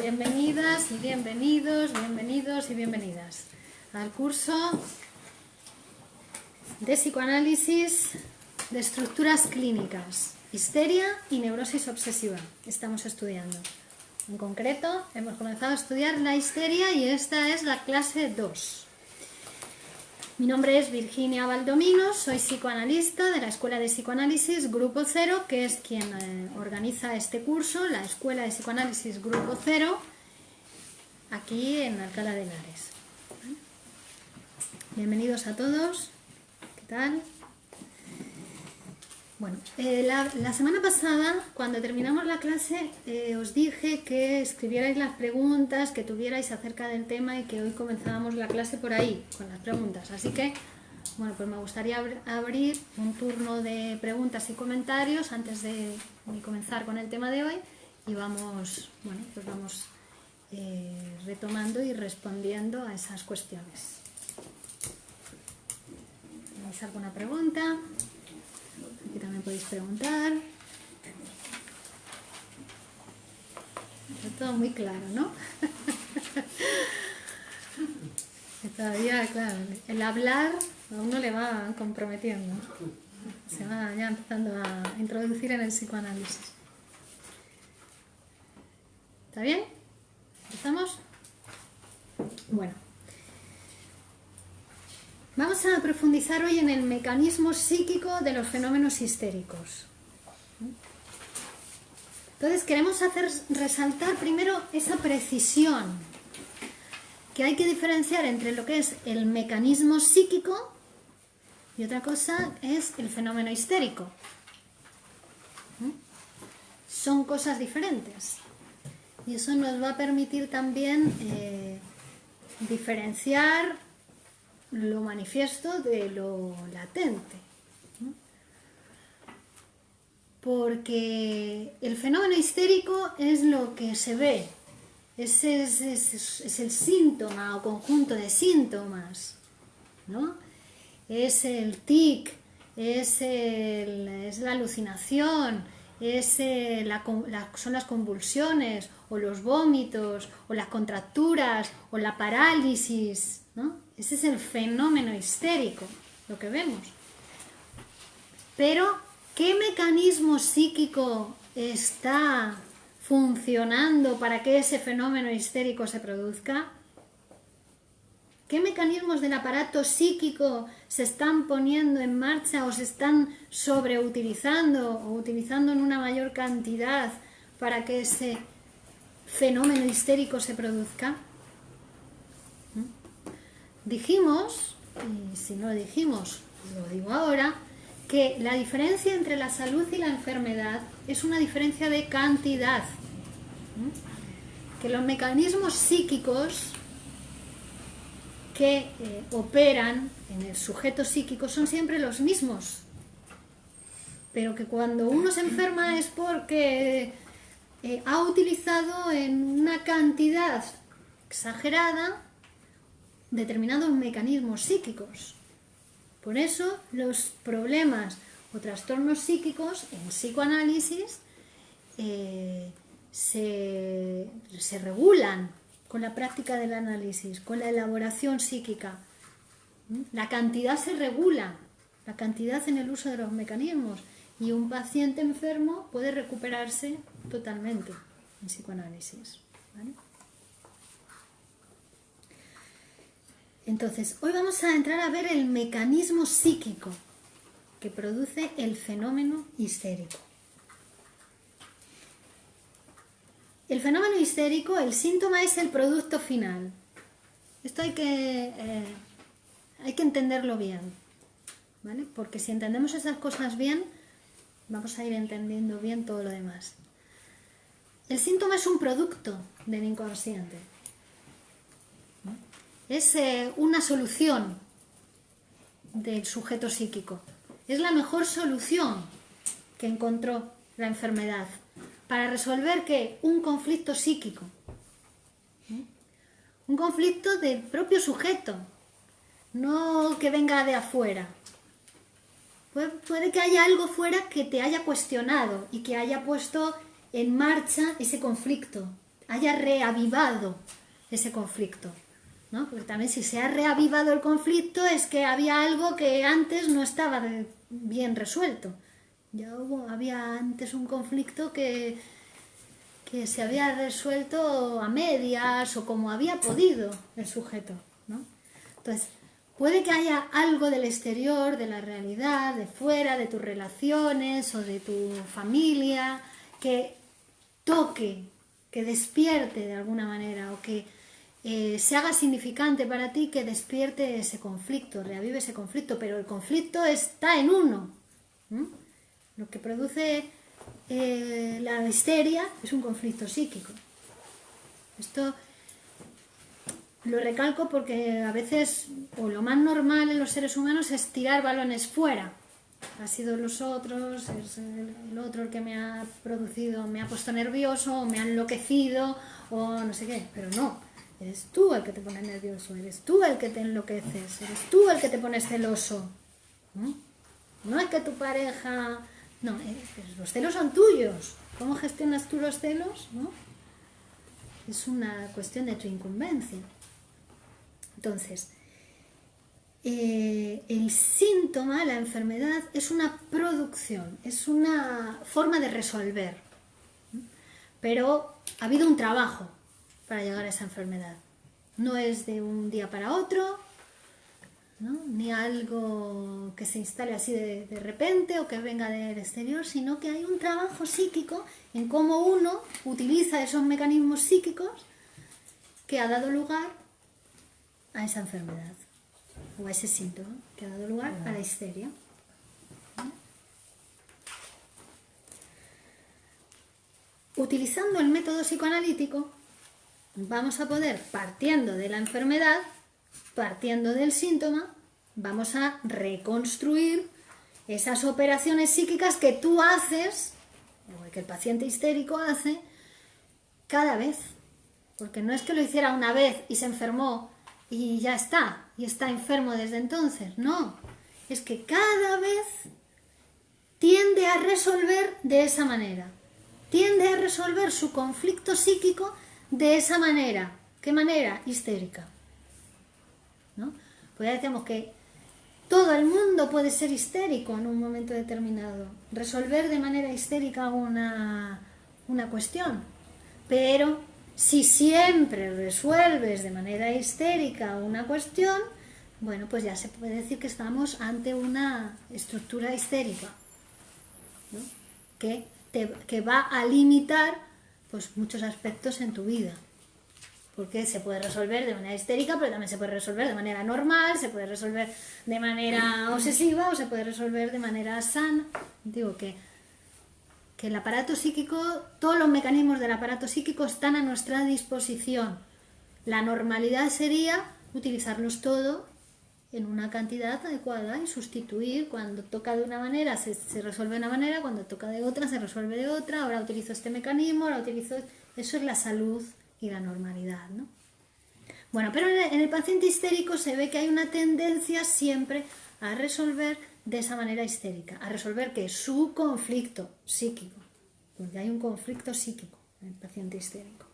Bienvenidas y bienvenidos, bienvenidos y bienvenidas al curso de psicoanálisis de estructuras clínicas, histeria y neurosis obsesiva. Estamos estudiando. En concreto, hemos comenzado a estudiar la histeria y esta es la clase 2. Mi nombre es Virginia Valdomino, soy psicoanalista de la Escuela de Psicoanálisis Grupo Cero, que es quien organiza este curso, la Escuela de Psicoanálisis Grupo Cero, aquí en Alcalá de Henares. Bienvenidos a todos. ¿Qué tal? Bueno, la semana pasada, cuando terminamos la clase, os dije que escribierais las preguntas que tuvierais acerca del tema y que hoy comenzábamos la clase por ahí, con las preguntas. Así que, bueno, pues me gustaría abrir un turno de preguntas y comentarios antes de comenzar con el tema de hoy y vamos, bueno, pues vamos retomando y respondiendo a esas cuestiones. ¿Tenéis alguna pregunta? Aquí también podéis preguntar. Está todo muy claro, ¿no? Todavía, claro, el hablar a uno le va comprometiendo. Se va ya empezando a introducir en el psicoanálisis. ¿Está bien? ¿Empezamos? Bueno. Vamos a profundizar hoy en el mecanismo psíquico de los fenómenos histéricos. Entonces queremos resaltar primero esa precisión, que hay que diferenciar entre lo que es el mecanismo psíquico y otra cosa es el fenómeno histérico. Son cosas diferentes y eso nos va a permitir también diferenciar lo manifiesto de lo latente, ¿no? Porque el fenómeno histérico es lo que se ve, es el síntoma o conjunto de síntomas, ¿no? Es el tic, es la alucinación, son las convulsiones o los vómitos o las contracturas o la parálisis, ¿no? Ese es el fenómeno histérico, lo que vemos. Pero, ¿qué mecanismo psíquico está funcionando para que ese fenómeno histérico se produzca? ¿Qué mecanismos del aparato psíquico se están poniendo en marcha o se están sobreutilizando o utilizando en una mayor cantidad para que ese fenómeno histérico se produzca? Dijimos, y si no dijimos, lo digo ahora, que la diferencia entre la salud y la enfermedad es una diferencia de cantidad. Que los mecanismos psíquicos que operan en el sujeto psíquico son siempre los mismos. Pero que cuando uno se enferma es porque ha utilizado en una cantidad exagerada determinados mecanismos psíquicos. Por eso los problemas o trastornos psíquicos en psicoanálisis se regulan con la práctica del análisis, con la elaboración psíquica. La cantidad se regula, la cantidad en el uso de los mecanismos, y un paciente enfermo puede recuperarse totalmente en psicoanálisis, ¿vale? Entonces, hoy vamos a entrar a ver el mecanismo psíquico que produce el fenómeno histérico. El fenómeno histérico, el síntoma es el producto final. Esto hay que entenderlo bien, ¿vale? Porque si entendemos esas cosas bien, vamos a ir entendiendo bien todo lo demás. El síntoma es un producto del inconsciente. Es una solución del sujeto psíquico. Es la mejor solución que encontró la enfermedad para resolver ¿qué? Un conflicto psíquico. Un conflicto del propio sujeto, no que venga de afuera. Puede que haya algo fuera que te haya cuestionado y que haya puesto en marcha ese conflicto. haya reavivado ese conflicto, ¿no? Porque también si se ha reavivado el conflicto es que había algo que antes no estaba bien resuelto. Había antes un conflicto que se había resuelto a medias o como había podido el sujeto, ¿no? Entonces, puede que haya algo del exterior, de la realidad, de fuera, de tus relaciones o de tu familia, que toque, que despierte de alguna manera o que se haga significante para ti, que despierte ese conflicto, reavive ese conflicto, pero el conflicto está en uno. Lo que produce la histeria es un conflicto psíquico. Esto lo recalco porque a veces, o lo más normal en los seres humanos es tirar balones fuera. Ha sido los otros, es el otro el que me ha producido, me ha puesto nervioso, o me ha enloquecido, o no sé qué, pero no. Eres tú el que te pone nervioso, eres tú el que te enloqueces, eres tú el que te pones celoso. No es que tu pareja... No, los celos son tuyos. ¿Cómo gestionas tú los celos? ¿No? Es una cuestión de tu incumbencia. Entonces, el síntoma, la enfermedad, es una producción, es una forma de resolver. Pero ha habido un trabajo para llegar a esa enfermedad. No es de un día para otro, ¿no? Ni algo que se instale así de repente o que venga del exterior, sino que hay un trabajo psíquico en cómo uno utiliza esos mecanismos psíquicos que ha dado lugar a esa enfermedad o a ese síntoma que ha dado lugar a la histeria. Utilizando el método psicoanalítico vamos a poder, partiendo de la enfermedad, partiendo del síntoma, vamos a reconstruir esas operaciones psíquicas que tú haces, o que el paciente histérico hace, cada vez. Porque no es que lo hiciera una vez y se enfermó y ya está, y está enfermo desde entonces. No, es que cada vez tiende a resolver de esa manera. Tiende a resolver su conflicto psíquico de esa manera. ¿Qué manera? Histérica. ¿No? Pues ya decíamos que todo el mundo puede ser histérico en un momento determinado, resolver de manera histérica una cuestión, pero si siempre resuelves de manera histérica una cuestión, bueno, pues ya se puede decir que estamos ante una estructura histérica, ¿no? que va a limitar pues muchos aspectos en tu vida. Porque se puede resolver de manera histérica, pero también se puede resolver de manera normal, se puede resolver de manera obsesiva o se puede resolver de manera sana. Digo que el aparato psíquico, todos los mecanismos del aparato psíquico están a nuestra disposición. La normalidad sería utilizarlos todos en una cantidad adecuada y sustituir. Cuando toca de una manera se resuelve de una manera, cuando toca de otra se resuelve de otra. Ahora utilizo este mecanismo, ahora utilizo... Eso es la salud y la normalidad, ¿no? Bueno, pero en el paciente histérico se ve que hay una tendencia siempre a resolver de esa manera histérica, a resolver que su conflicto psíquico, porque hay un conflicto psíquico en el paciente histérico.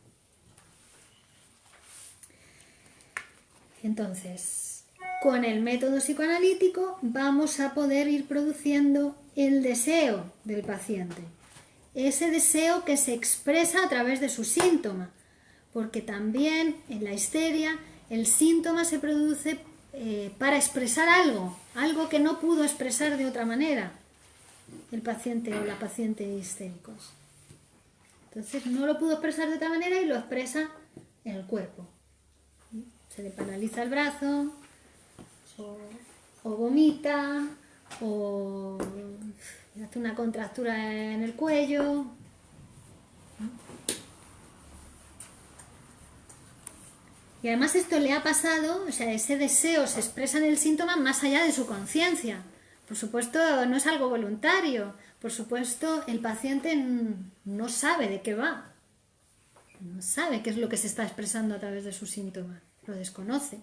Entonces, con el método psicoanalítico vamos a poder ir produciendo el deseo del paciente, ese deseo que se expresa a través de su síntoma. Porque también en la histeria el síntoma se produce para expresar algo que no pudo expresar de otra manera el paciente o la paciente histéricos. Entonces no lo pudo expresar de otra manera y lo expresa en el cuerpo. Se le paraliza el brazo, o vomita, o hace una contractura en el cuello. Y además esto le ha pasado, o sea, ese deseo se expresa en el síntoma más allá de su conciencia. Por supuesto, no es algo voluntario. Por supuesto, el paciente no sabe de qué va. No sabe qué es lo que se está expresando a través de su síntoma. Lo desconoce.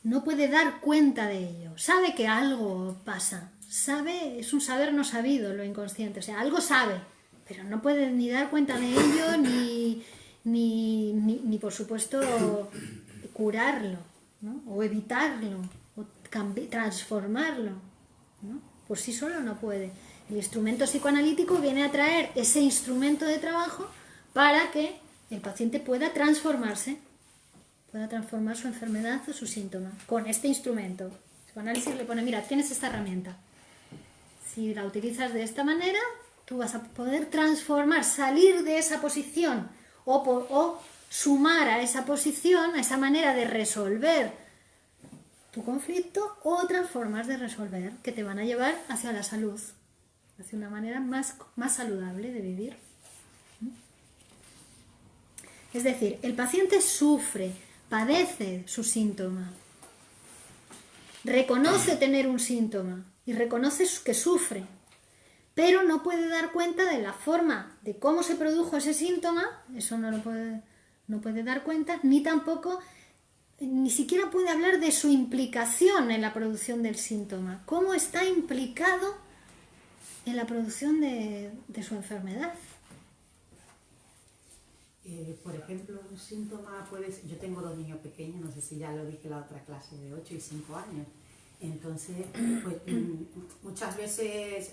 No puede dar cuenta de ello. Sabe que algo pasa. Sabe, es un saber no sabido lo inconsciente. O sea, algo sabe, pero no puede ni dar cuenta de ello, ni por supuesto curarlo, ¿no? O evitarlo, o transformarlo, ¿no? Por sí solo no puede. El instrumento psicoanalítico viene a traer ese instrumento de trabajo para que el paciente pueda transformarse, pueda transformar su enfermedad o su síntoma con este instrumento. El psicoanálisis le pone, mira, tienes esta herramienta. Si la utilizas de esta manera, tú vas a poder transformar, salir de esa posición o sumar a esa posición, a esa manera de resolver tu conflicto, otras formas de resolver que te van a llevar hacia la salud, hacia una manera más saludable de vivir. Es decir, el paciente sufre, padece su síntoma, reconoce tener un síntoma y reconoce que sufre, pero no puede dar cuenta de la forma de cómo se produjo ese síntoma, eso no puede dar cuenta, ni siquiera puede hablar de su implicación en la producción del síntoma, cómo está implicado en la producción de su enfermedad. Por ejemplo, un síntoma puede ser, yo tengo 2 niños pequeños, no sé si ya lo dije en la otra clase, de 8 y 5 años, entonces pues, muchas veces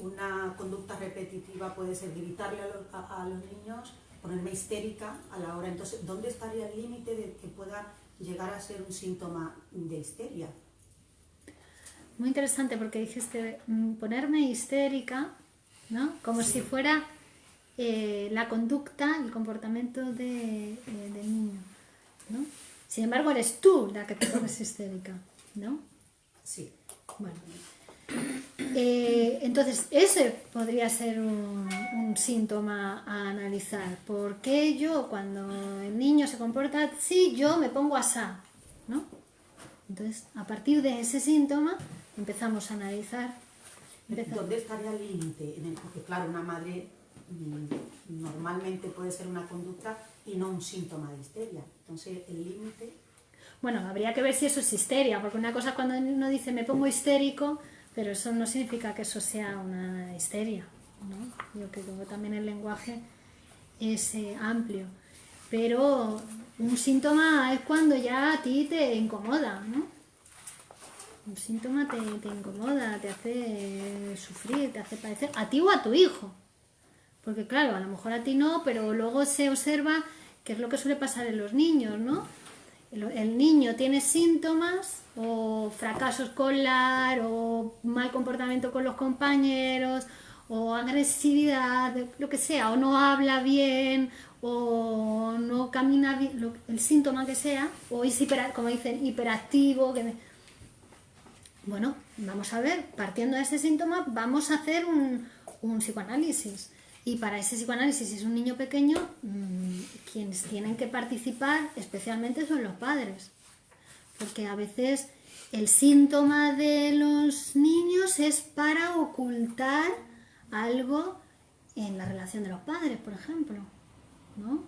una conducta repetitiva puede ser gritarle a los niños, ponerme histérica a la hora. Entonces, ¿dónde estaría el límite de que pueda llegar a ser un síntoma de histeria? Muy interesante porque dijiste ponerme histérica, ¿no? Como si fuera la conducta, el comportamiento del niño, ¿no? Sin embargo, eres tú la que te pones histérica, ¿no? Sí. Bueno. Entonces, ese podría ser un síntoma a analizar. ¿Por qué yo, cuando el niño se comporta así, yo me pongo asá, ¿no? Entonces, a partir de ese síntoma, empezamos a analizar. ¿Dónde estaría el límite? Porque, claro, una madre normalmente puede ser una conducta y no un síntoma de histeria. Entonces, el límite... Bueno, habría que ver si eso es histeria, porque una cosa es cuando uno dice me pongo histérico, pero eso no significa que eso sea una histeria, ¿no? Yo creo que también el lenguaje es amplio, pero un síntoma es cuando ya a ti te incomoda, ¿no? Un síntoma te incomoda, te hace sufrir, te hace padecer, a ti o a tu hijo. Porque claro, a lo mejor a ti no, pero luego se observa que es lo que suele pasar en los niños, ¿no? El niño tiene síntomas o fracaso escolar o mal comportamiento con los compañeros o agresividad, lo que sea, o no habla bien o no camina bien, el síntoma que sea, o es como dicen, hiperactivo. Bueno, vamos a ver, partiendo de ese síntoma vamos a hacer un psicoanálisis. Y para ese psicoanálisis, si es un niño pequeño, quienes tienen que participar especialmente son los padres. Porque a veces el síntoma de los niños es para ocultar algo en la relación de los padres, por ejemplo, ¿no?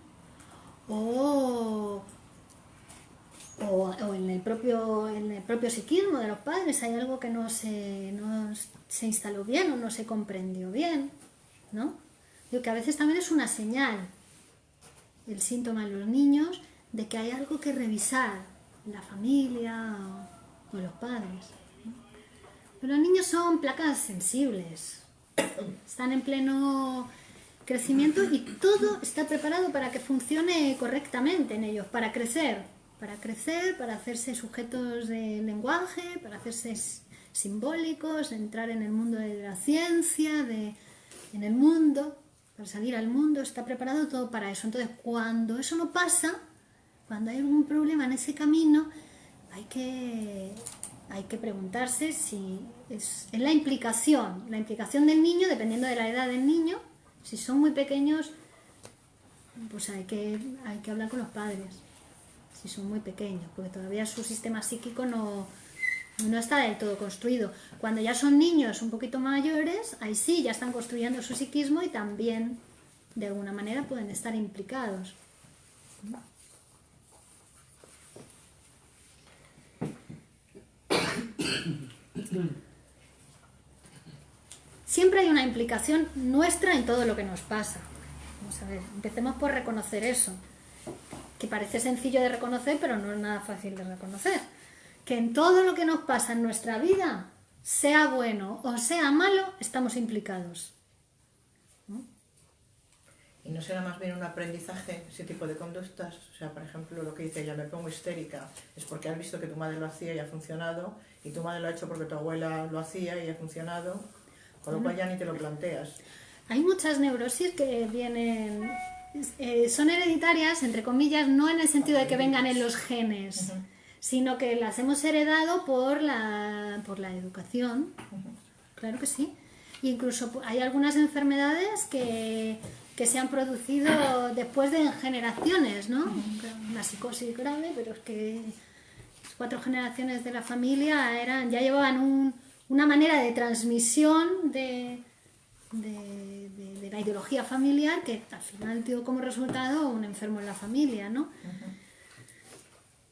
O en el propio psiquismo de los padres hay algo que no se instaló bien o no se comprendió bien, ¿no? Digo que a veces también es una señal, el síntoma en los niños, de que hay algo que revisar en la familia o en los padres, ¿no? Pero los niños son placas sensibles, están en pleno crecimiento y todo está preparado para que funcione correctamente en ellos, para crecer, para hacerse sujetos de lenguaje, para hacerse simbólicos, entrar en el mundo de la ciencia, en el mundo, para salir al mundo, está preparado todo para eso. Entonces, cuando eso no pasa, cuando hay algún problema en ese camino, hay que preguntarse si es la implicación del niño, dependiendo de la edad del niño. Si son muy pequeños, pues hay que hablar con los padres, si son muy pequeños, porque todavía su sistema psíquico no está del todo construido. Cuando ya son niños un poquito mayores, ahí sí, ya están construyendo su psiquismo y también, de alguna manera, pueden estar implicados. siempre hay una implicación nuestra en todo lo que nos pasa. Vamos a ver, empecemos por reconocer eso, que parece sencillo de reconocer, pero no es nada fácil de reconocer. Que en todo lo que nos pasa en nuestra vida, sea bueno o sea malo, estamos implicados. ¿Y no será más bien un aprendizaje ese tipo de conductas? O sea, por ejemplo, lo que dice ella, me pongo histérica, es porque has visto que tu madre lo hacía y ha funcionado, y tu madre lo ha hecho porque tu abuela lo hacía y ha funcionado, con lo cual ya ni te lo planteas. Hay muchas neurosis que vienen, son hereditarias, entre comillas, no en el sentido de que vengan en los genes, sino que las hemos heredado por la educación. Claro que sí. Incluso hay algunas enfermedades que se han producido después de generaciones, ¿no? Una psicosis grave, pero es que 4 generaciones de la familia ya llevaban una manera de transmisión de la ideología familiar que al final dio como resultado un enfermo en la familia, ¿no?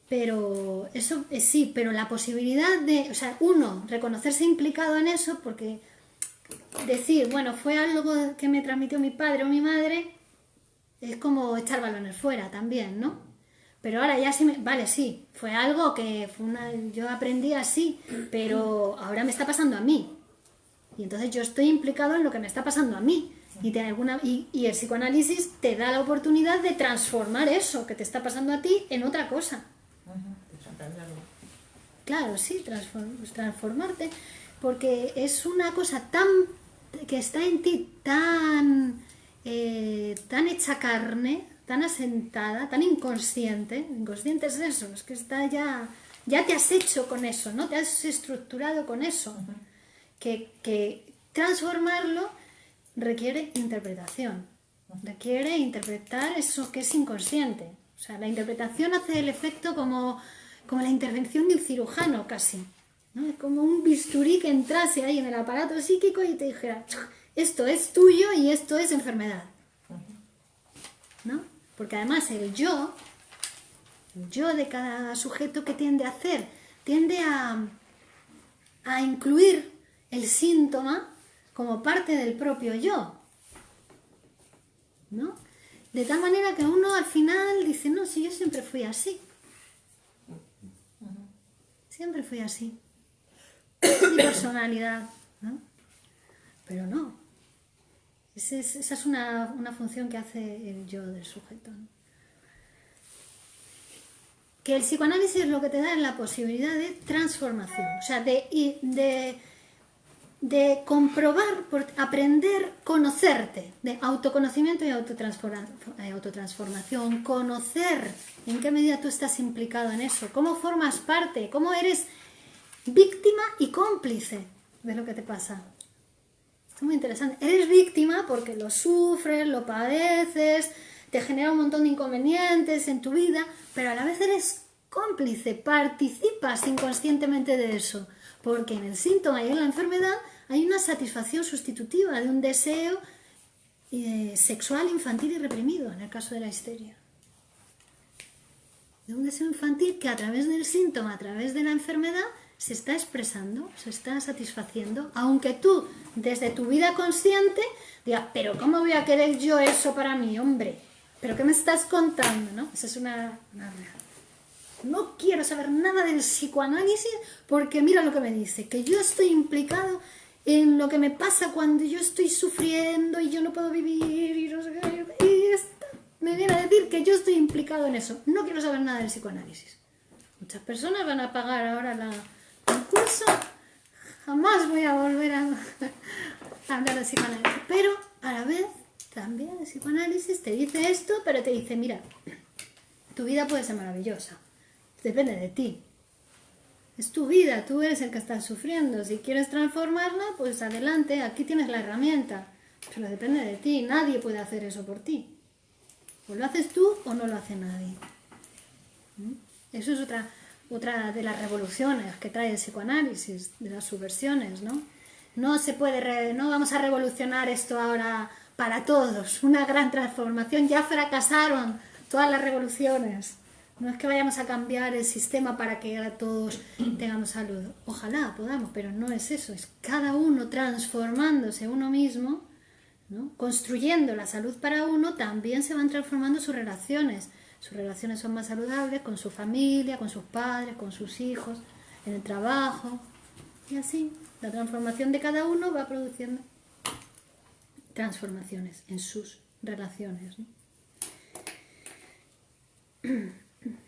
Pero eso sí, pero la posibilidad de, o sea, uno, reconocerse implicado en eso, porque decir, bueno, fue algo que me transmitió mi padre o mi madre, es como echar balones fuera también, ¿no? Pero ahora ya sí, vale, sí, fue algo que yo aprendí así, pero ahora me está pasando a mí. Y entonces yo estoy implicado en lo que me está pasando a mí. Y el psicoanálisis te da la oportunidad de transformar eso que te está pasando a ti en otra cosa. Claro, sí, transformarte. Porque es una cosa que está en ti tan hecha carne, tan asentada, tan inconsciente. Inconsciente es eso, es que está ya te has hecho con eso, ¿no? Te has estructurado con eso. Que transformarlo requiere interpretación. Requiere interpretar eso que es inconsciente. O sea, la interpretación hace el efecto como la intervención de un cirujano casi, ¿no? Es como un bisturí que entrase ahí en el aparato psíquico y te dijera, esto es tuyo y esto es enfermedad, ¿no? Porque además el yo de cada sujeto, ¿qué tiende a hacer? Tiende a incluir el síntoma como parte del propio yo, ¿no? De tal manera que uno al final dice, no, si yo siempre fui así. Siempre fui así. Es mi personalidad, ¿no? Pero no. Esa es una función que hace el yo del sujeto, ¿no? Que el psicoanálisis lo que te da es la posibilidad de transformación, o sea, de comprobar, aprender, conocerte, de autoconocimiento y autotransformación, conocer en qué medida tú estás implicado en eso, cómo formas parte, cómo eres víctima y cómplice de lo que te pasa. Es muy interesante. Eres víctima porque lo sufres, lo padeces, te genera un montón de inconvenientes en tu vida, pero a la vez eres cómplice, participas inconscientemente de eso, porque en el síntoma y en la enfermedad hay una satisfacción sustitutiva de un deseo sexual infantil y reprimido, en el caso de la histeria. De un deseo infantil que a través del síntoma, a través de la enfermedad, se está expresando, se está satisfaciendo, aunque tú, desde tu vida consciente, digas, pero ¿cómo voy a querer yo eso para mí, hombre? ¿Pero qué me estás contando? ¿No? Esa es una real. No quiero saber nada del psicoanálisis porque mira lo que me dice, que yo estoy implicado en lo que me pasa cuando yo estoy sufriendo y yo no puedo vivir y no sé qué, y me viene a decir que yo estoy implicado en eso. No quiero saber nada del psicoanálisis. Muchas personas van a pagar ahora el curso, jamás voy a volver a hablar de psicoanálisis, pero a la vez también el psicoanálisis te dice esto, pero te dice, mira, tu vida puede ser maravillosa, depende de ti. Es tu vida, tú eres el que está sufriendo. Si quieres transformarla, pues adelante, aquí tienes la herramienta. Pero depende de ti, nadie puede hacer eso por ti. O lo haces tú o no lo hace nadie. Eso es otra de las revoluciones que trae el psicoanálisis, de las subversiones, ¿no? No vamos a revolucionar esto ahora para todos. Una gran transformación, ya fracasaron todas las revoluciones, No es que vayamos a cambiar el sistema para que ahora todos tengamos salud. Ojalá podamos, pero no es eso. Es cada uno transformándose uno mismo, ¿no? Construyendo la salud para uno, también se van transformando sus relaciones. Sus relaciones son más saludables con su familia, con sus padres, con sus hijos, en el trabajo. Y así, la transformación de cada uno va produciendo transformaciones en sus relaciones, ¿no?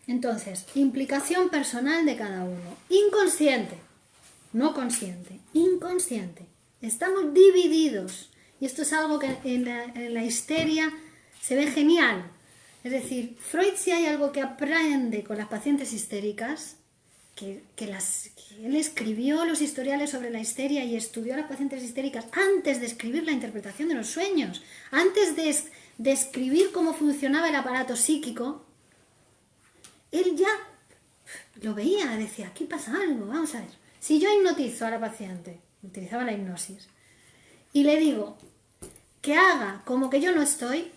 Entonces, implicación personal de cada uno. Inconsciente, no consciente, inconsciente. Estamos divididos. Y esto es algo que en la histeria se ve genial. Es decir, Freud, si hay algo que aprende con las pacientes histéricas, que él escribió los historiales sobre la histeria y estudió a las pacientes histéricas antes de escribir la interpretación de los sueños, antes de escribir cómo funcionaba el aparato psíquico. Él ya lo veía, decía, aquí pasa algo, vamos a ver. Si yo hipnotizo a la paciente, utilizaba la hipnosis, y le digo que haga como que yo no estoy,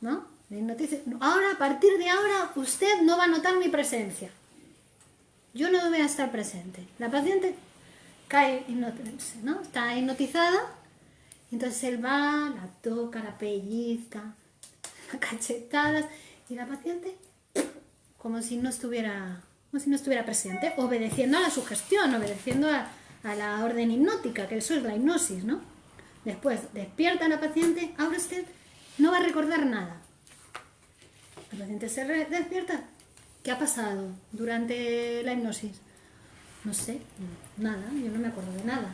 ¿no? Le hipnotizo, ahora, a partir de ahora, usted no va a notar mi presencia. Yo no voy a estar presente. La paciente cae, ¿no? Está hipnotizada, entonces él va, la toca, la pellizca, la cachetadas, y la paciente como si no estuviera presente, obedeciendo a la sugestión, obedeciendo a la orden hipnótica, que eso es la hipnosis, ¿no? Después despierta a la paciente, ahora usted no va a recordar nada. La paciente se despierta. ¿Qué ha pasado durante la hipnosis? No sé, nada, yo no me acuerdo de nada.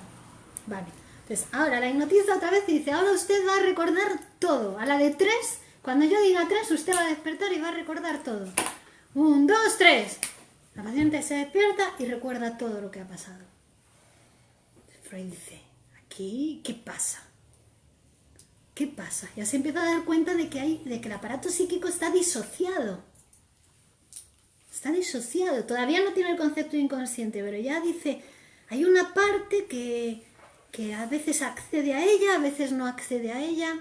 Vale, entonces ahora la hipnotiza otra vez y dice, ahora usted va a recordar todo. A la de 3, cuando yo diga 3, usted va a despertar y va a recordar todo. 1, 2, 3. La paciente se despierta y recuerda todo lo que ha pasado. Freud dice, ¿aquí qué pasa? ¿Qué pasa? Ya se empieza a dar cuenta de que el aparato psíquico está disociado. Está disociado. Todavía no tiene el concepto inconsciente, pero ya dice, hay una parte que a veces accede a ella, a veces no accede a ella.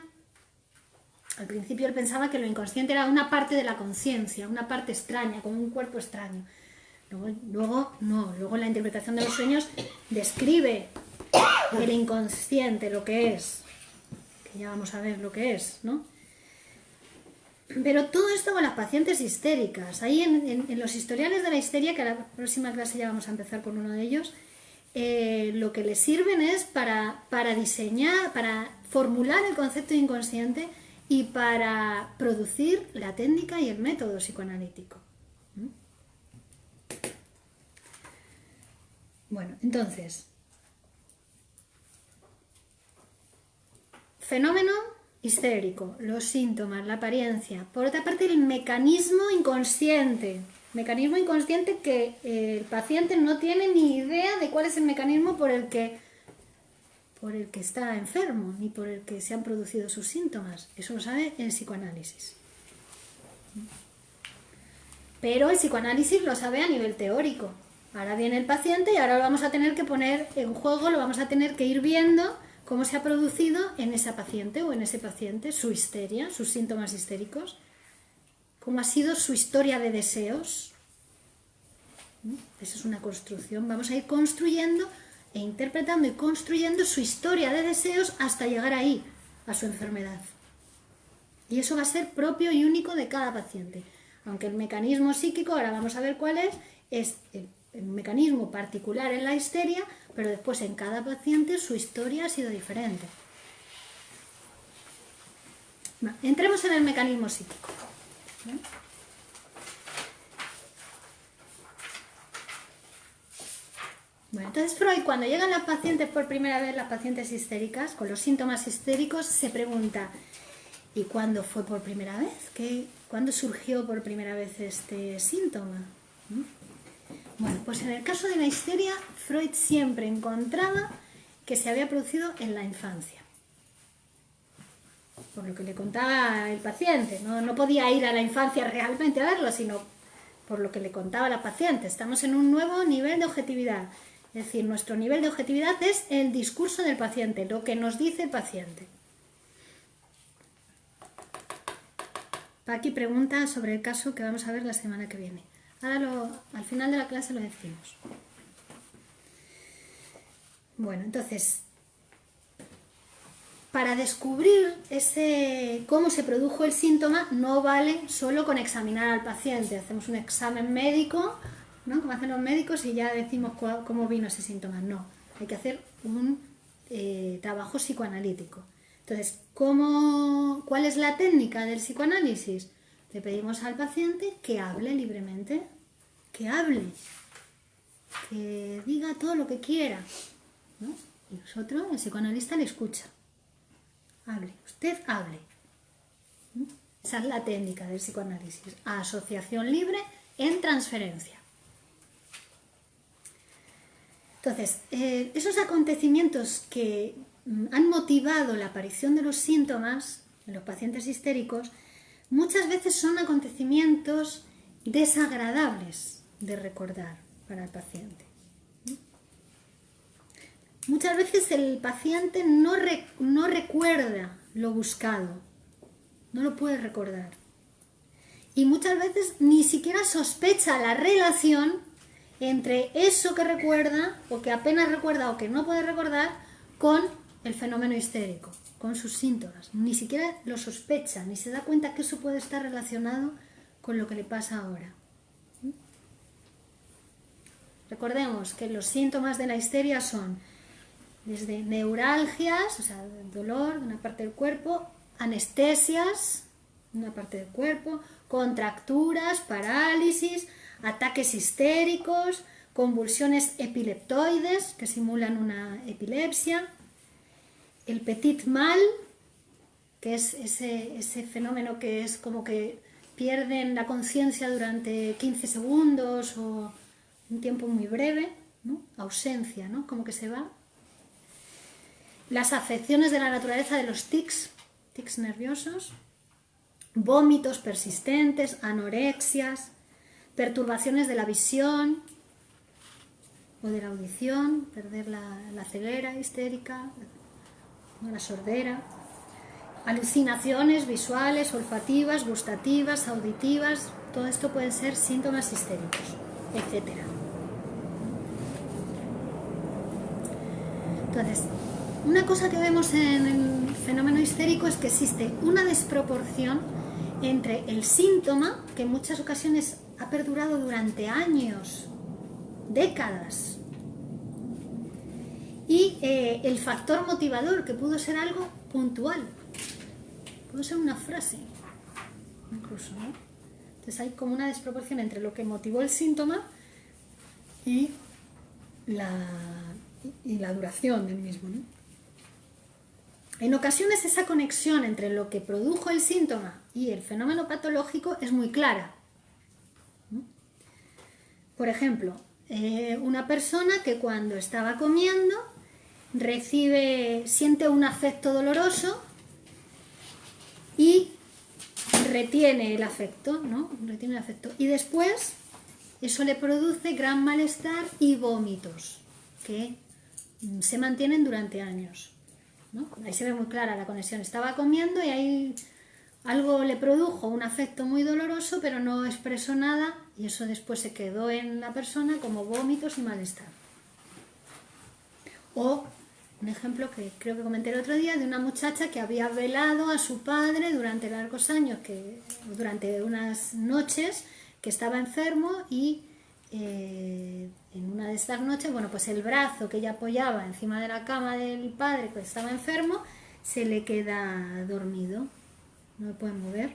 Al principio él pensaba que lo inconsciente era una parte de la conciencia, una parte extraña, como un cuerpo extraño. Luego la interpretación de los sueños describe el inconsciente, lo que es, que ya vamos a ver lo que es, ¿no? Pero todo esto con las pacientes histéricas. Ahí en los historiales de la histeria, que a la próxima clase ya vamos a empezar con uno de ellos, lo que les sirven es para diseñar, para formular el concepto de inconsciente y para producir la técnica y el método psicoanalítico. Bueno, entonces, fenómeno histérico, los síntomas, la apariencia. Por otra parte, el mecanismo inconsciente. Mecanismo inconsciente que el paciente no tiene ni idea de cuál es el mecanismo por el que está enfermo, ni por el que se han producido sus síntomas. Eso lo sabe el psicoanálisis. Pero el psicoanálisis lo sabe a nivel teórico. Ahora viene el paciente y ahora lo vamos a tener que poner en juego, lo vamos a tener que ir viendo cómo se ha producido en esa paciente o en ese paciente su histeria, sus síntomas histéricos, cómo ha sido su historia de deseos. Esa es una construcción. Vamos a ir construyendo e interpretando y construyendo su historia de deseos hasta llegar ahí, a su enfermedad. Y eso va a ser propio y único de cada paciente. Aunque el mecanismo psíquico, ahora vamos a ver cuál es el mecanismo particular en la histeria, pero después en cada paciente su historia ha sido diferente. Bueno, entremos en el mecanismo psíquico. Bueno, entonces Freud, cuando llegan las pacientes por primera vez, las pacientes histéricas, con los síntomas histéricos, se pregunta, ¿y cuándo fue por primera vez? ¿Cuándo surgió por primera vez este síntoma? Bueno, pues en el caso de la histeria, Freud siempre encontraba que se había producido en la infancia. Por lo que le contaba el paciente, no podía ir a la infancia realmente a verlo, sino por lo que le contaba la paciente. Estamos en un nuevo nivel de objetividad. Es decir, nuestro nivel de objetividad es el discurso del paciente, lo que nos dice el paciente. Paqui pregunta sobre el caso que vamos a ver la semana que viene. Ahora al final de la clase lo decimos. Bueno, entonces, para descubrir cómo se produjo el síntoma, no vale solo con examinar al paciente. Hacemos un examen médico, ¿no? Como hacen los médicos, y ya decimos cómo vino ese síntoma. No, hay que hacer un trabajo psicoanalítico. Entonces, ¿cuál es la técnica del psicoanálisis? Le pedimos al paciente que hable libremente, que hable, que diga todo lo que quiera, ¿no? Y nosotros, el psicoanalista, le escucha. Hable, usted hable. Esa es la técnica del psicoanálisis. Asociación libre en transferencia. Entonces, esos acontecimientos que han motivado la aparición de los síntomas en los pacientes histéricos muchas veces son acontecimientos desagradables de recordar para el paciente. Muchas veces el paciente no recuerda lo buscado, no lo puede recordar. Y muchas veces ni siquiera sospecha la relación entre eso que recuerda, o que apenas recuerda, o que no puede recordar, con el fenómeno histérico, con sus síntomas. Ni siquiera lo sospecha, ni se da cuenta que eso puede estar relacionado con lo que le pasa ahora. Recordemos que los síntomas de la histeria son desde neuralgias, o sea, dolor de una parte del cuerpo, anestesias de una parte del cuerpo, contracturas, parálisis, ataques histéricos, convulsiones epileptoides que simulan una epilepsia, el petit mal, que es ese fenómeno que es como que pierden la conciencia durante 15 segundos o un tiempo muy breve, ¿no? Ausencia, ¿no? Como que se va. Las afecciones de la naturaleza de los tics nerviosos, vómitos persistentes, anorexias, perturbaciones de la visión o de la audición, perder la ceguera histérica, la sordera, alucinaciones visuales, olfativas, gustativas, auditivas, todo esto pueden ser síntomas histéricos, etc. Entonces, una cosa que vemos en el fenómeno histérico es que existe una desproporción entre el síntoma, que en muchas ocasiones ha perdurado durante años, décadas, y el factor motivador, que pudo ser algo puntual, pudo ser una frase, incluso, ¿no? Entonces hay como una desproporción entre lo que motivó el síntoma y la duración del mismo, ¿no? En ocasiones esa conexión entre lo que produjo el síntoma y el fenómeno patológico es muy clara. Por ejemplo, una persona que cuando estaba comiendo siente un afecto doloroso y retiene el afecto, ¿no? Retiene el afecto. Y después eso le produce gran malestar y vómitos que se mantienen durante años, ¿no? Ahí se ve muy clara la conexión. Estaba comiendo y ahí algo le produjo un afecto muy doloroso, pero no expresó nada y eso después se quedó en la persona como vómitos y malestar. O un ejemplo que creo que comenté el otro día, de una muchacha que había velado a su padre durante largos años, durante unas noches, que estaba enfermo y en una de estas noches, bueno, pues el brazo que ella apoyaba encima de la cama del padre que estaba enfermo, se le queda dormido, no lo puede mover,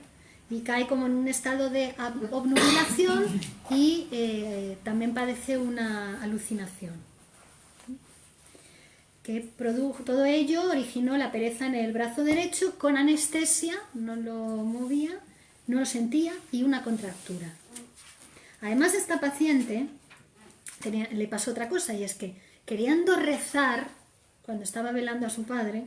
y cae como en un estado de obnubilación y también padece una alucinación. Todo ello originó la pereza en el brazo derecho con anestesia, no lo movía, no lo sentía y una contractura. Además, a esta paciente le pasó otra cosa, y es que queriendo rezar, cuando estaba velando a su padre,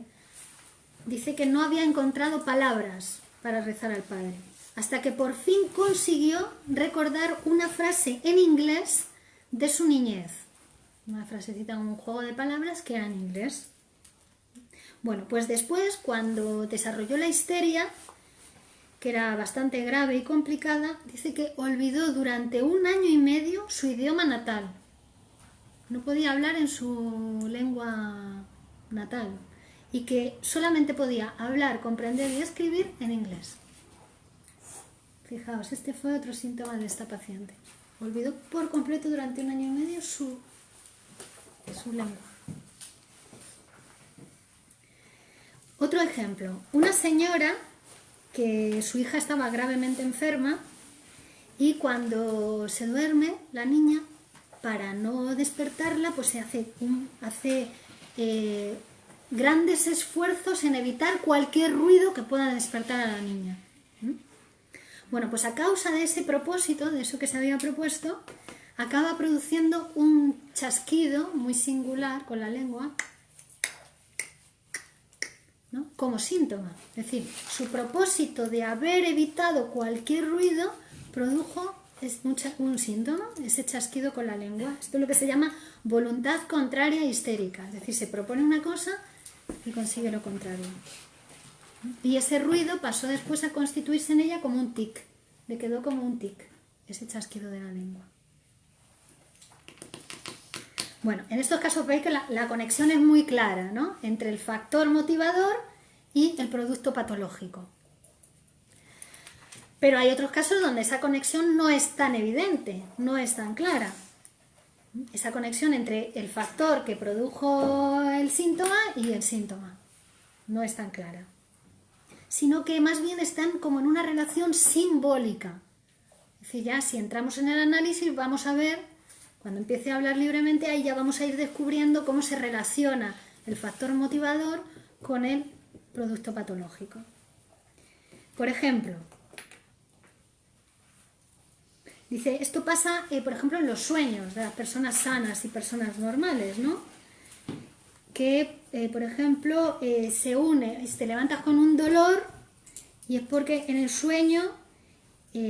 dice que no había encontrado palabras para rezar al padre, hasta que por fin consiguió recordar una frase en inglés de su niñez. Una frasecita, un juego de palabras que era en inglés. Bueno, pues después, cuando desarrolló la histeria, que era bastante grave y complicada, dice que olvidó durante 1 año y medio su idioma natal. No podía hablar en su lengua natal y que solamente podía hablar, comprender y escribir en inglés. Fijaos, este fue otro síntoma de esta paciente. Olvidó por completo durante 1 año y medio su lengua. Otro ejemplo, una señora que su hija estaba gravemente enferma y cuando se duerme la niña, para no despertarla, pues se hace grandes esfuerzos en evitar cualquier ruido que pueda despertar a la niña. Bueno, pues a causa de ese propósito, de eso que se había propuesto, acaba produciendo un chasquido muy singular con la lengua, ¿no? Como síntoma. Es decir, su propósito de haber evitado cualquier ruido produjo un síntoma, ese chasquido con la lengua. Esto es lo que se llama voluntad contraria histérica. Es decir, se propone una cosa y consigue lo contrario. Y ese ruido pasó después a constituirse en ella como un tic. Le quedó como un tic, ese chasquido de la lengua. Bueno, en estos casos veis que la conexión es muy clara, ¿no? Entre el factor motivador y el producto patológico. Pero hay otros casos donde esa conexión no es tan evidente, no es tan clara. Esa conexión entre el factor que produjo el síntoma y el síntoma no es tan clara. Sino que más bien están como en una relación simbólica. Es decir, ya si entramos en el análisis vamos a ver, cuando empiece a hablar libremente, ahí ya vamos a ir descubriendo cómo se relaciona el factor motivador con el producto patológico. Por ejemplo, dice, esto pasa, por ejemplo, en los sueños de las personas sanas y personas normales, ¿no? Que, por ejemplo, te levantas con un dolor y es porque en el sueño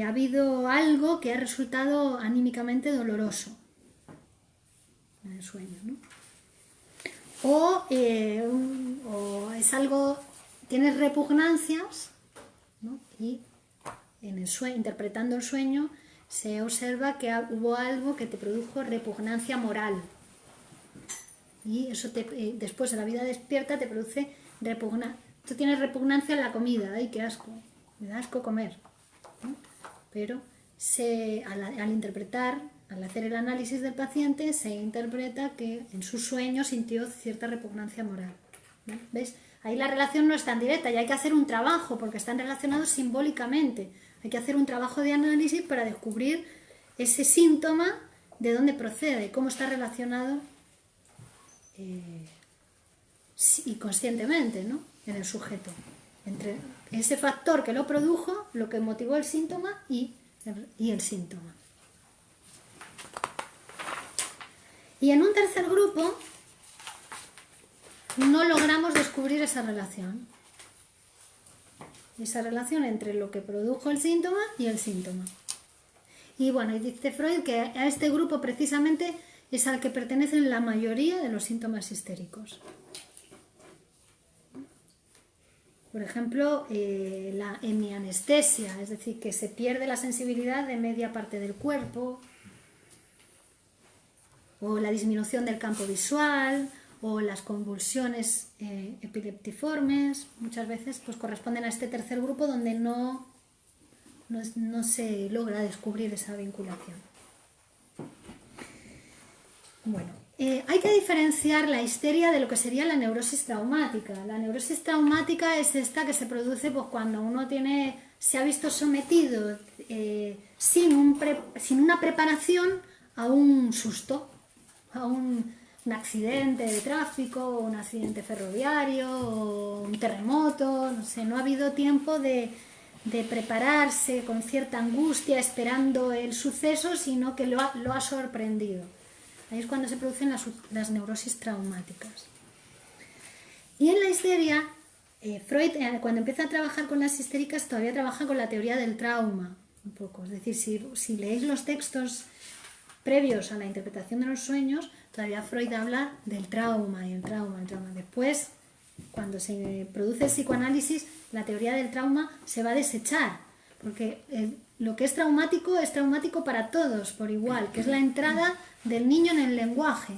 ha habido algo que ha resultado anímicamente doloroso. En el sueño, ¿no? O es algo, tienes repugnancias, ¿no? Y en el sueño, interpretando el sueño, se observa que hubo algo que te produjo repugnancia moral. Y eso después en la vida despierta te produce repugnancia. Tú tienes repugnancia en la comida, ¡ay, qué asco! Me da asco comer, ¿no? Pero al interpretar, al hacer el análisis del paciente, se interpreta que en su sueño sintió cierta repugnancia moral, ¿no? ¿Ves? Ahí la relación no es tan directa y hay que hacer un trabajo porque están relacionados simbólicamente. Hay que hacer un trabajo de análisis para descubrir ese síntoma, de dónde procede, cómo está relacionado y conscientemente, ¿no? En el sujeto. Entre ese factor que lo produjo, lo que motivó el síntoma y el síntoma. Y en un tercer grupo no logramos descubrir esa relación. Esa relación entre lo que produjo el síntoma y el síntoma. Y bueno, y dice Freud que a este grupo precisamente es al que pertenecen la mayoría de los síntomas histéricos. Por ejemplo, la hemianestesia, es decir, que se pierde la sensibilidad de media parte del cuerpo, o la disminución del campo visual, o las convulsiones epileptiformes, muchas veces pues corresponden a este tercer grupo donde no se logra descubrir esa vinculación. Bueno, hay que diferenciar la histeria de lo que sería la neurosis traumática. La neurosis traumática es esta que se produce pues, cuando uno se ha visto sometido sin una preparación a un susto, a un accidente de tráfico, un accidente ferroviario, o un terremoto, no sé, no ha habido tiempo de prepararse con cierta angustia esperando el suceso, sino que lo ha sorprendido. Ahí es cuando se producen las neurosis traumáticas. Y en la histeria, Freud, cuando empieza a trabajar con las histéricas, todavía trabaja con la teoría del trauma, un poco. Es decir, si leéis los textos previos a la interpretación de los sueños, todavía Freud habla del trauma y el trauma. Después cuando se produce el psicoanálisis, la teoría del trauma se va a desechar, porque lo que es traumático para todos por igual, que es la entrada del niño en el lenguaje.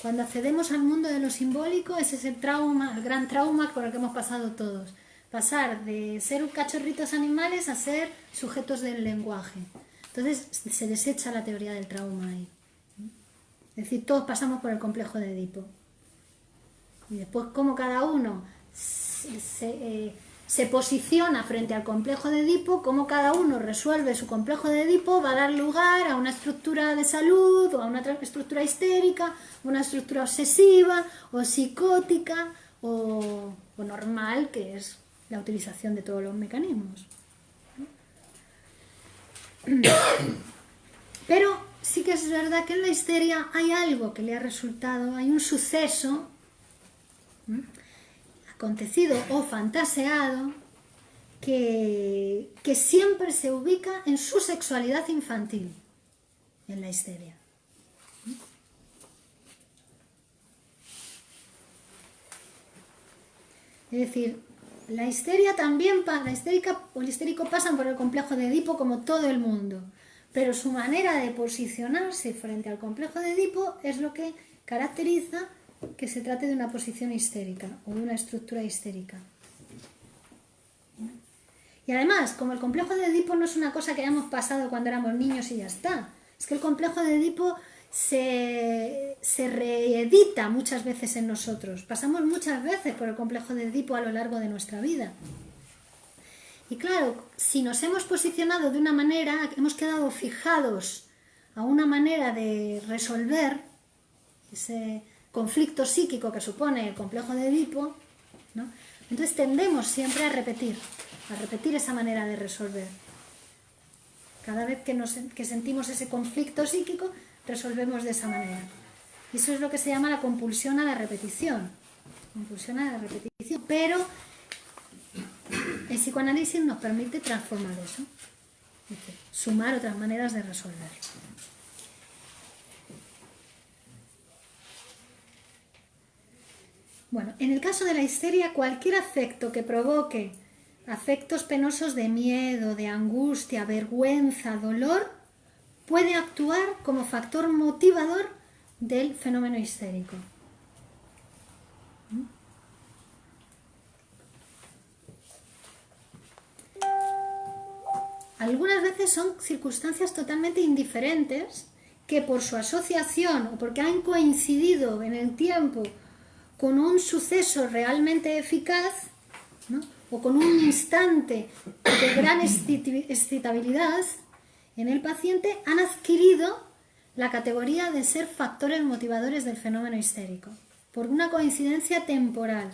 Cuando accedemos al mundo de lo simbólico, ese es el trauma, el gran trauma por el que hemos pasado todos. Pasar de ser cachorritos animales a ser sujetos del lenguaje. Entonces se desecha la teoría del trauma ahí. Es decir, todos pasamos por el complejo de Edipo. Y después cómo cada uno se posiciona frente al complejo de Edipo, cómo cada uno resuelve su complejo de Edipo, va a dar lugar a una estructura de salud, o a una estructura histérica, una estructura obsesiva, o psicótica, o normal, que es la utilización de todos los mecanismos. Pero sí que es verdad que en la histeria hay algo que le ha resultado, hay un suceso acontecido o fantaseado que siempre se ubica en su sexualidad infantil, en la histeria. Es decir, la histeria también, la histérica o el histérico pasan por el complejo de Edipo como todo el mundo, pero su manera de posicionarse frente al complejo de Edipo es lo que caracteriza que se trate de una posición histérica o de una estructura histérica. Y además, como el complejo de Edipo no es una cosa que hayamos pasado cuando éramos niños y ya está, es que el complejo de Edipo se reedita muchas veces en nosotros. Pasamos muchas veces por el complejo de Edipo a lo largo de nuestra vida. Y claro, si nos hemos posicionado de una manera, hemos quedado fijados a una manera de resolver ese conflicto psíquico que supone el complejo de Edipo, ¿no? Entonces tendemos siempre a repetir esa manera de resolver. Cada vez que sentimos ese conflicto psíquico, resolvemos de esa manera. Y eso es lo que se llama la compulsión a la repetición. Compulsión a la repetición. Pero el psicoanálisis nos permite transformar eso. Es decir, sumar otras maneras de resolver. Bueno, en el caso de la histeria, cualquier afecto que provoque afectos penosos de miedo, de angustia, vergüenza, dolor, puede actuar como factor motivador del fenómeno histérico. Algunas veces son circunstancias totalmente indiferentes que por su asociación o porque han coincidido en el tiempo con un suceso realmente eficaz, ¿no? O con un instante de gran excitabilidad en el paciente, han adquirido la categoría de ser factores motivadores del fenómeno histérico, por una coincidencia temporal,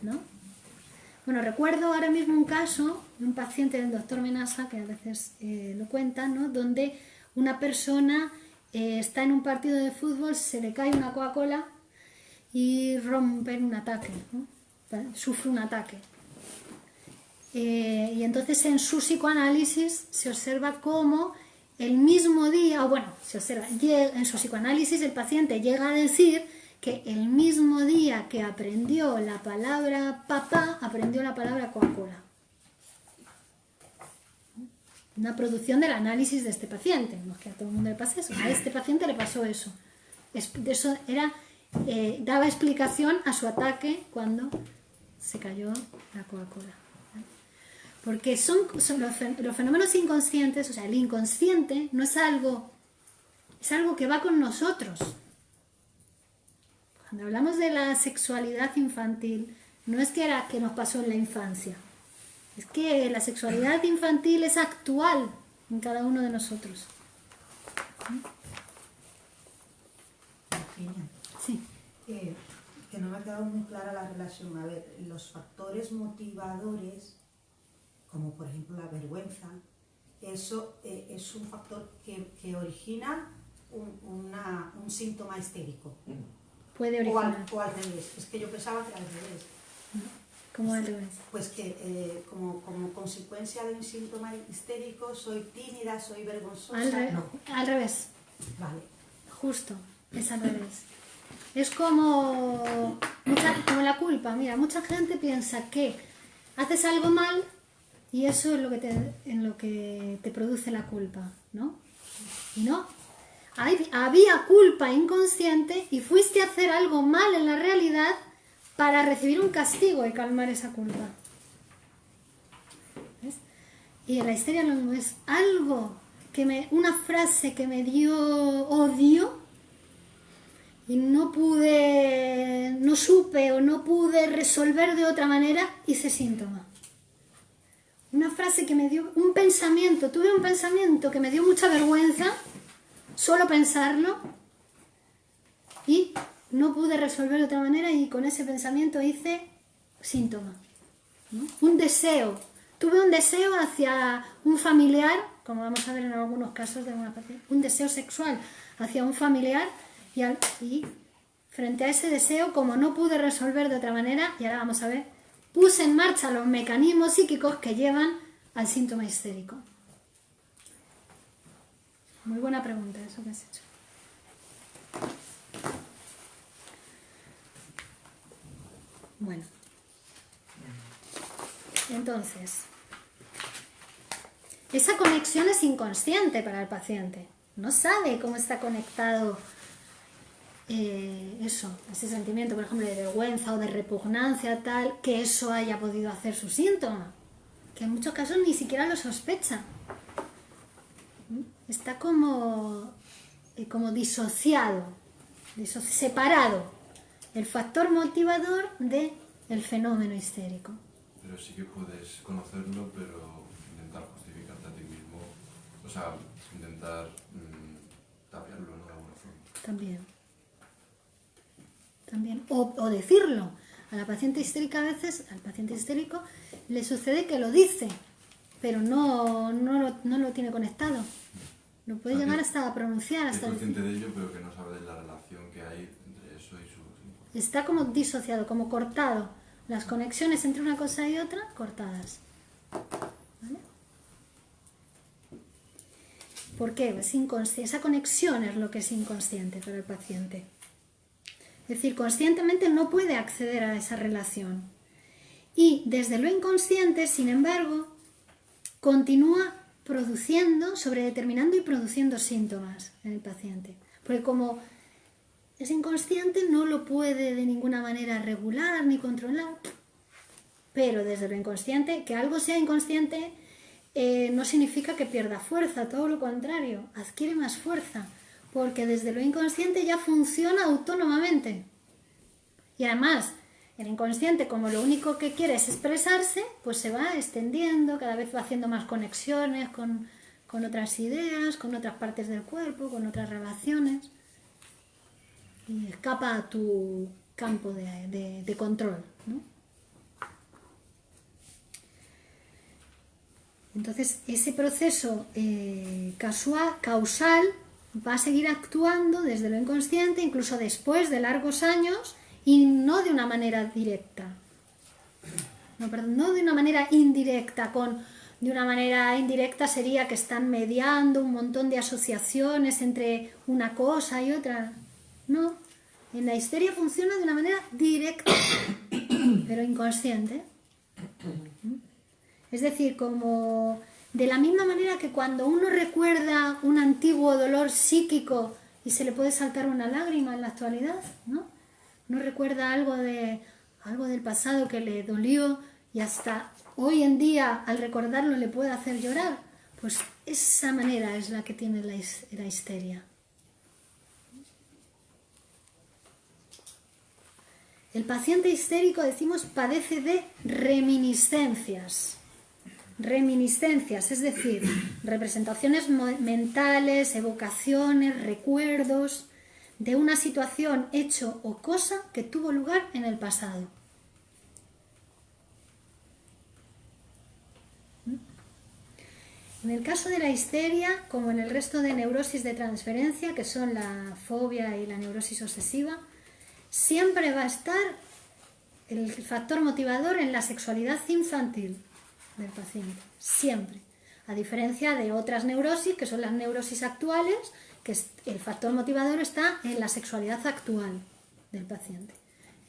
¿no? Bueno, recuerdo ahora mismo un caso de un paciente del doctor Menasa, que a veces lo cuenta, ¿no? Donde una persona está en un partido de fútbol, se le cae una Coca-Cola y rompe un ataque, ¿no? Sufre un ataque. Y entonces en su psicoanálisis se observa cómo el mismo día, o bueno, se observa, en su psicoanálisis el paciente llega a decir que el mismo día que aprendió la palabra papá, aprendió la palabra Coca-Cola. Una producción del análisis de este paciente, no es que a todo el mundo le pase eso, a este paciente le pasó eso. Eso era, daba explicación a su ataque cuando se cayó la Coca-Cola. Porque son los fenómenos inconscientes, o sea, el inconsciente no es algo, es algo que va con nosotros. Cuando hablamos de la sexualidad infantil, no es que era que nos pasó en la infancia, es que la sexualidad infantil es actual en cada uno de nosotros. Virginia, Sí. que no me ha quedado muy clara la relación. A ver, los factores motivadores, como por ejemplo la vergüenza, eso es un factor que origina un síntoma histérico. Puede originar. O al revés. Es que yo pensaba que era al revés. ¿Cómo al revés? Pues que como consecuencia de un síntoma histérico soy tímida, soy vergonzosa. Al revés. Vale. Justo, es al revés. Es como la culpa. Mira, mucha gente piensa que haces algo mal y eso es en lo que te produce la culpa, ¿no? Y no. Había culpa inconsciente y fuiste a hacer algo mal en la realidad para recibir un castigo y calmar esa culpa. ¿Ves? Y en la histeria lo mismo, es algo una frase que me dio odio y no supe o no pude resolver de otra manera, hice síntoma. Una frase que me dio tuve un pensamiento que me dio mucha vergüenza, solo pensarlo, y no pude resolver de otra manera y con ese pensamiento hice síntoma, ¿no? Un deseo. Tuve un deseo hacia un familiar, como vamos a ver en algunos casos de alguna paciente, un deseo sexual hacia un familiar y frente a ese deseo, como no pude resolver de otra manera, y ahora vamos a ver, puse en marcha los mecanismos psíquicos que llevan al síntoma histérico. Muy buena pregunta eso que has hecho. Bueno, entonces, esa conexión es inconsciente para el paciente. No sabe cómo está conectado ese sentimiento, por ejemplo, de vergüenza o de repugnancia, tal, que eso haya podido hacer su síntoma. Que en muchos casos ni siquiera lo sospecha. Está como disociado, separado el factor motivador del fenómeno histérico. Pero sí que puedes conocerlo, pero intentar justificarte a ti mismo, o sea, intentar tapiarlo, ¿no? De alguna forma. También. O decirlo. A la paciente histérica a veces, al paciente histérico, le sucede que lo dice, pero no lo tiene conectado. Lo puede llegar hasta a pronunciar. Es consciente de ello, pero que no sabe de la relación que hay entre eso y su... Está como disociado, como cortado. Las conexiones entre una cosa y otra, cortadas. ¿Vale? ¿Por qué? Es inconsciente. Esa conexión es lo que es inconsciente para el paciente. Es decir, conscientemente no puede acceder a esa relación. Y desde lo inconsciente, sin embargo, continúa sobredeterminando y produciendo síntomas en el paciente. Porque como es inconsciente, no lo puede de ninguna manera regular ni controlar. Pero desde lo inconsciente, que algo sea inconsciente no significa que pierda fuerza, todo lo contrario, adquiere más fuerza. Porque desde lo inconsciente ya funciona autónomamente. Y además, el inconsciente, como lo único que quiere es expresarse, pues se va extendiendo, cada vez va haciendo más conexiones con otras ideas, con otras partes del cuerpo, con otras relaciones. Y escapa a tu campo de control, ¿no? Entonces, ese proceso causal va a seguir actuando desde lo inconsciente, incluso después de largos años, y no de una manera directa. No de una manera indirecta. De una manera indirecta sería que están mediando un montón de asociaciones entre una cosa y otra. No. En la histeria funciona de una manera directa, pero inconsciente. Es decir, como de la misma manera que cuando uno recuerda un antiguo dolor psíquico y se le puede saltar una lágrima en la actualidad, ¿no? Uno recuerda algo del pasado que le dolió y hasta hoy en día al recordarlo le puede hacer llorar. Pues esa manera es la que tiene la histeria. El paciente histérico, decimos, padece de reminiscencias. Reminiscencias, es decir, representaciones mentales, evocaciones, recuerdos de una situación, hecho o cosa que tuvo lugar en el pasado. En el caso de la histeria, como en el resto de neurosis de transferencia, que son la fobia y la neurosis obsesiva, siempre va a estar el factor motivador en la sexualidad infantil del paciente, siempre. A diferencia de otras neurosis, que son las neurosis actuales, que el factor motivador está en la sexualidad actual. del paciente.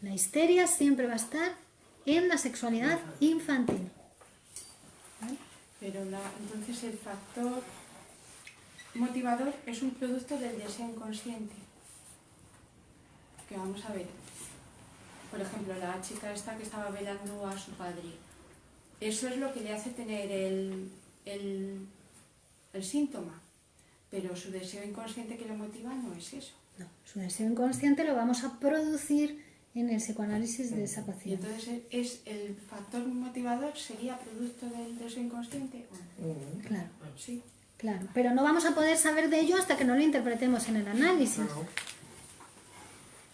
La histeria siempre va a estar en la sexualidad infantil. ¿Vale? Pero entonces el factor motivador es un producto del deseo inconsciente. Que vamos a ver, por ejemplo, la chica esta que estaba velando a su padre. Eso es lo que le hace tener el síntoma, pero su deseo inconsciente que le motiva no es eso. No, su deseo inconsciente lo vamos a producir en el psicoanálisis de esa Y paciente. entonces es el factor motivador sería producto del deseo inconsciente. ¿O no? Claro, Sí. claro. Pero no vamos a poder saber de ello hasta que no lo interpretemos en el análisis.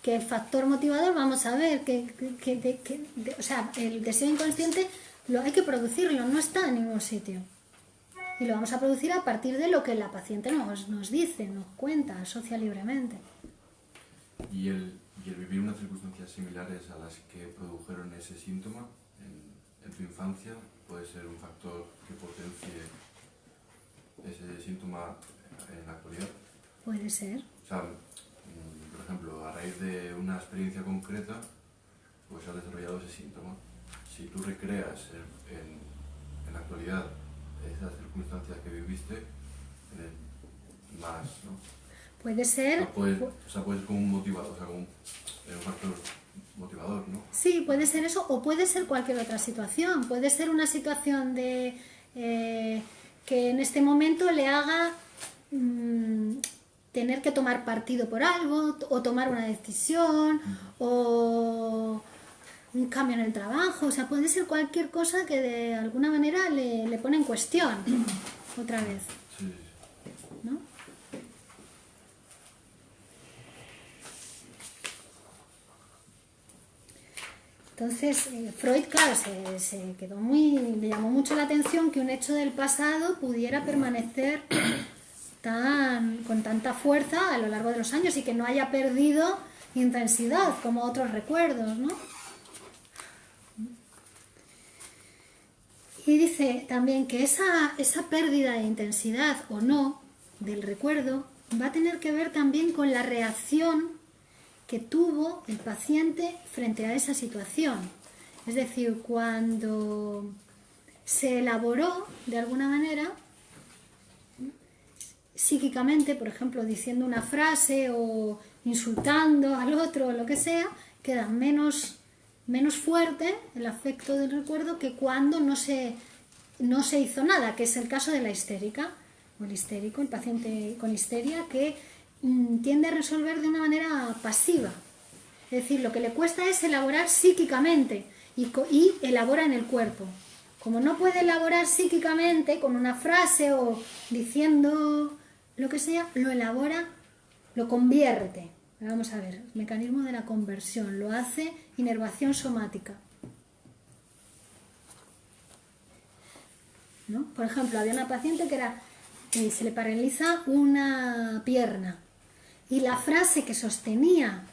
Que el factor motivador, vamos a ver, o sea, el deseo inconsciente hay que producirlo, no está en ningún sitio. Y lo vamos a producir a partir de lo que la paciente nos dice, nos cuenta, asocia libremente. Y el vivir unas circunstancias similares a las que produjeron ese síntoma en tu infancia puede ser un factor que potencie ese síntoma en la actualidad. Puede ser. O sea, por ejemplo, a raíz de una experiencia concreta, pues has desarrollado ese síntoma. Si tú recreas en la actualidad esas circunstancias que viviste, más, ¿no? Puede ser. Puede ser como un motivador, o sea, como un factor motivador, ¿no? Sí, puede ser eso, o puede ser cualquier otra situación. Puede ser una situación de que en este momento le haga tener que tomar partido por algo, o tomar una decisión, o un cambio en el trabajo. O sea, puede ser cualquier cosa que de alguna manera le pone en cuestión otra vez, Sí. ¿no? Entonces, Freud, claro, se quedó le llamó mucho la atención que un hecho del pasado pudiera permanecer con tanta fuerza a lo largo de los años y que no haya perdido intensidad como otros recuerdos, ¿no? Y dice también que esa pérdida de intensidad o no del recuerdo va a tener que ver también con la reacción que tuvo el paciente frente a esa situación. Es decir, cuando se elaboró de alguna manera psíquicamente, por ejemplo, diciendo una frase o insultando al otro o lo que sea, queda menos fuerte el afecto del recuerdo que cuando no se hizo nada, que es el caso de la histérica o el histérico, el paciente con histeria que tiende a resolver de una manera pasiva. Es decir, lo que le cuesta es elaborar psíquicamente y elabora en el cuerpo. Como no puede elaborar psíquicamente con una frase o diciendo lo que sea, lo elabora, lo convierte. Vamos a ver, el mecanismo de la conversión, lo hace inervación somática. ¿No? Por ejemplo, había una paciente que se le paraliza una pierna y la frase que sostenía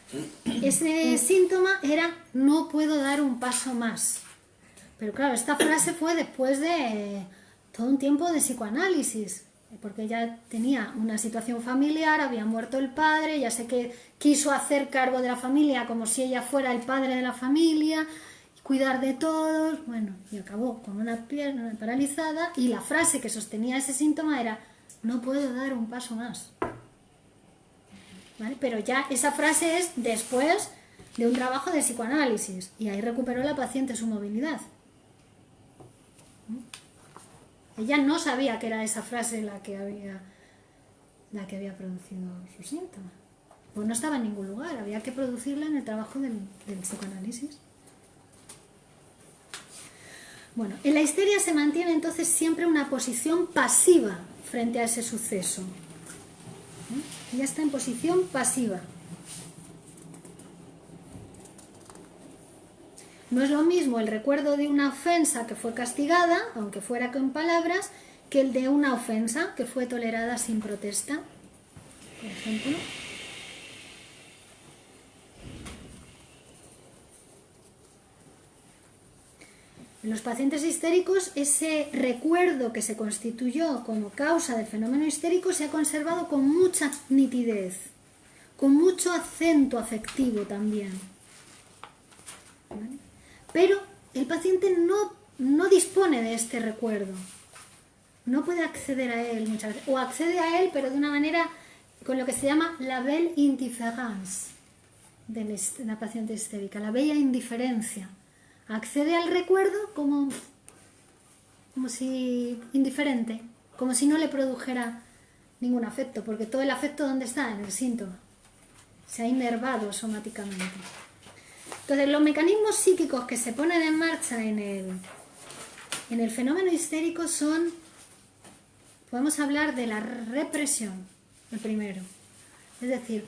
ese síntoma era "no puedo dar un paso más". Pero claro, esta frase fue después de todo un tiempo de psicoanálisis, porque ella tenía una situación familiar, había muerto el padre, ya sé que quiso hacer cargo de la familia como si ella fuera el padre de la familia, cuidar de todos, bueno, y acabó con una pierna paralizada y la frase que sostenía ese síntoma era "no puedo dar un paso más". ¿Vale? Pero ya esa frase es después de un trabajo de psicoanálisis y ahí recuperó la paciente su movilidad. Ella no sabía que era esa frase la que había producido su síntoma. Pues no estaba en ningún lugar, había que producirla en el trabajo del psicoanálisis. Bueno, en la histeria se mantiene entonces siempre una posición pasiva frente a ese suceso. Ella está en posición pasiva. No es lo mismo el recuerdo de una ofensa que fue castigada, aunque fuera con palabras, que el de una ofensa que fue tolerada sin protesta, por ejemplo. En los pacientes histéricos, ese recuerdo que se constituyó como causa del fenómeno histérico se ha conservado con mucha nitidez, con mucho acento afectivo también. ¿Vale? Pero el paciente no dispone de este recuerdo, no puede acceder a él muchas veces, o accede a él pero de una manera con lo que se llama la belle indifférence de la paciente histérica, la bella indiferencia. Accede al recuerdo como si indiferente, como si no le produjera ningún afecto, porque todo el afecto ¿dónde está? En el síntoma. Se ha inervado somáticamente. Entonces, los mecanismos psíquicos que se ponen en marcha en el fenómeno histérico son, podemos hablar de la represión, el primero. Es decir,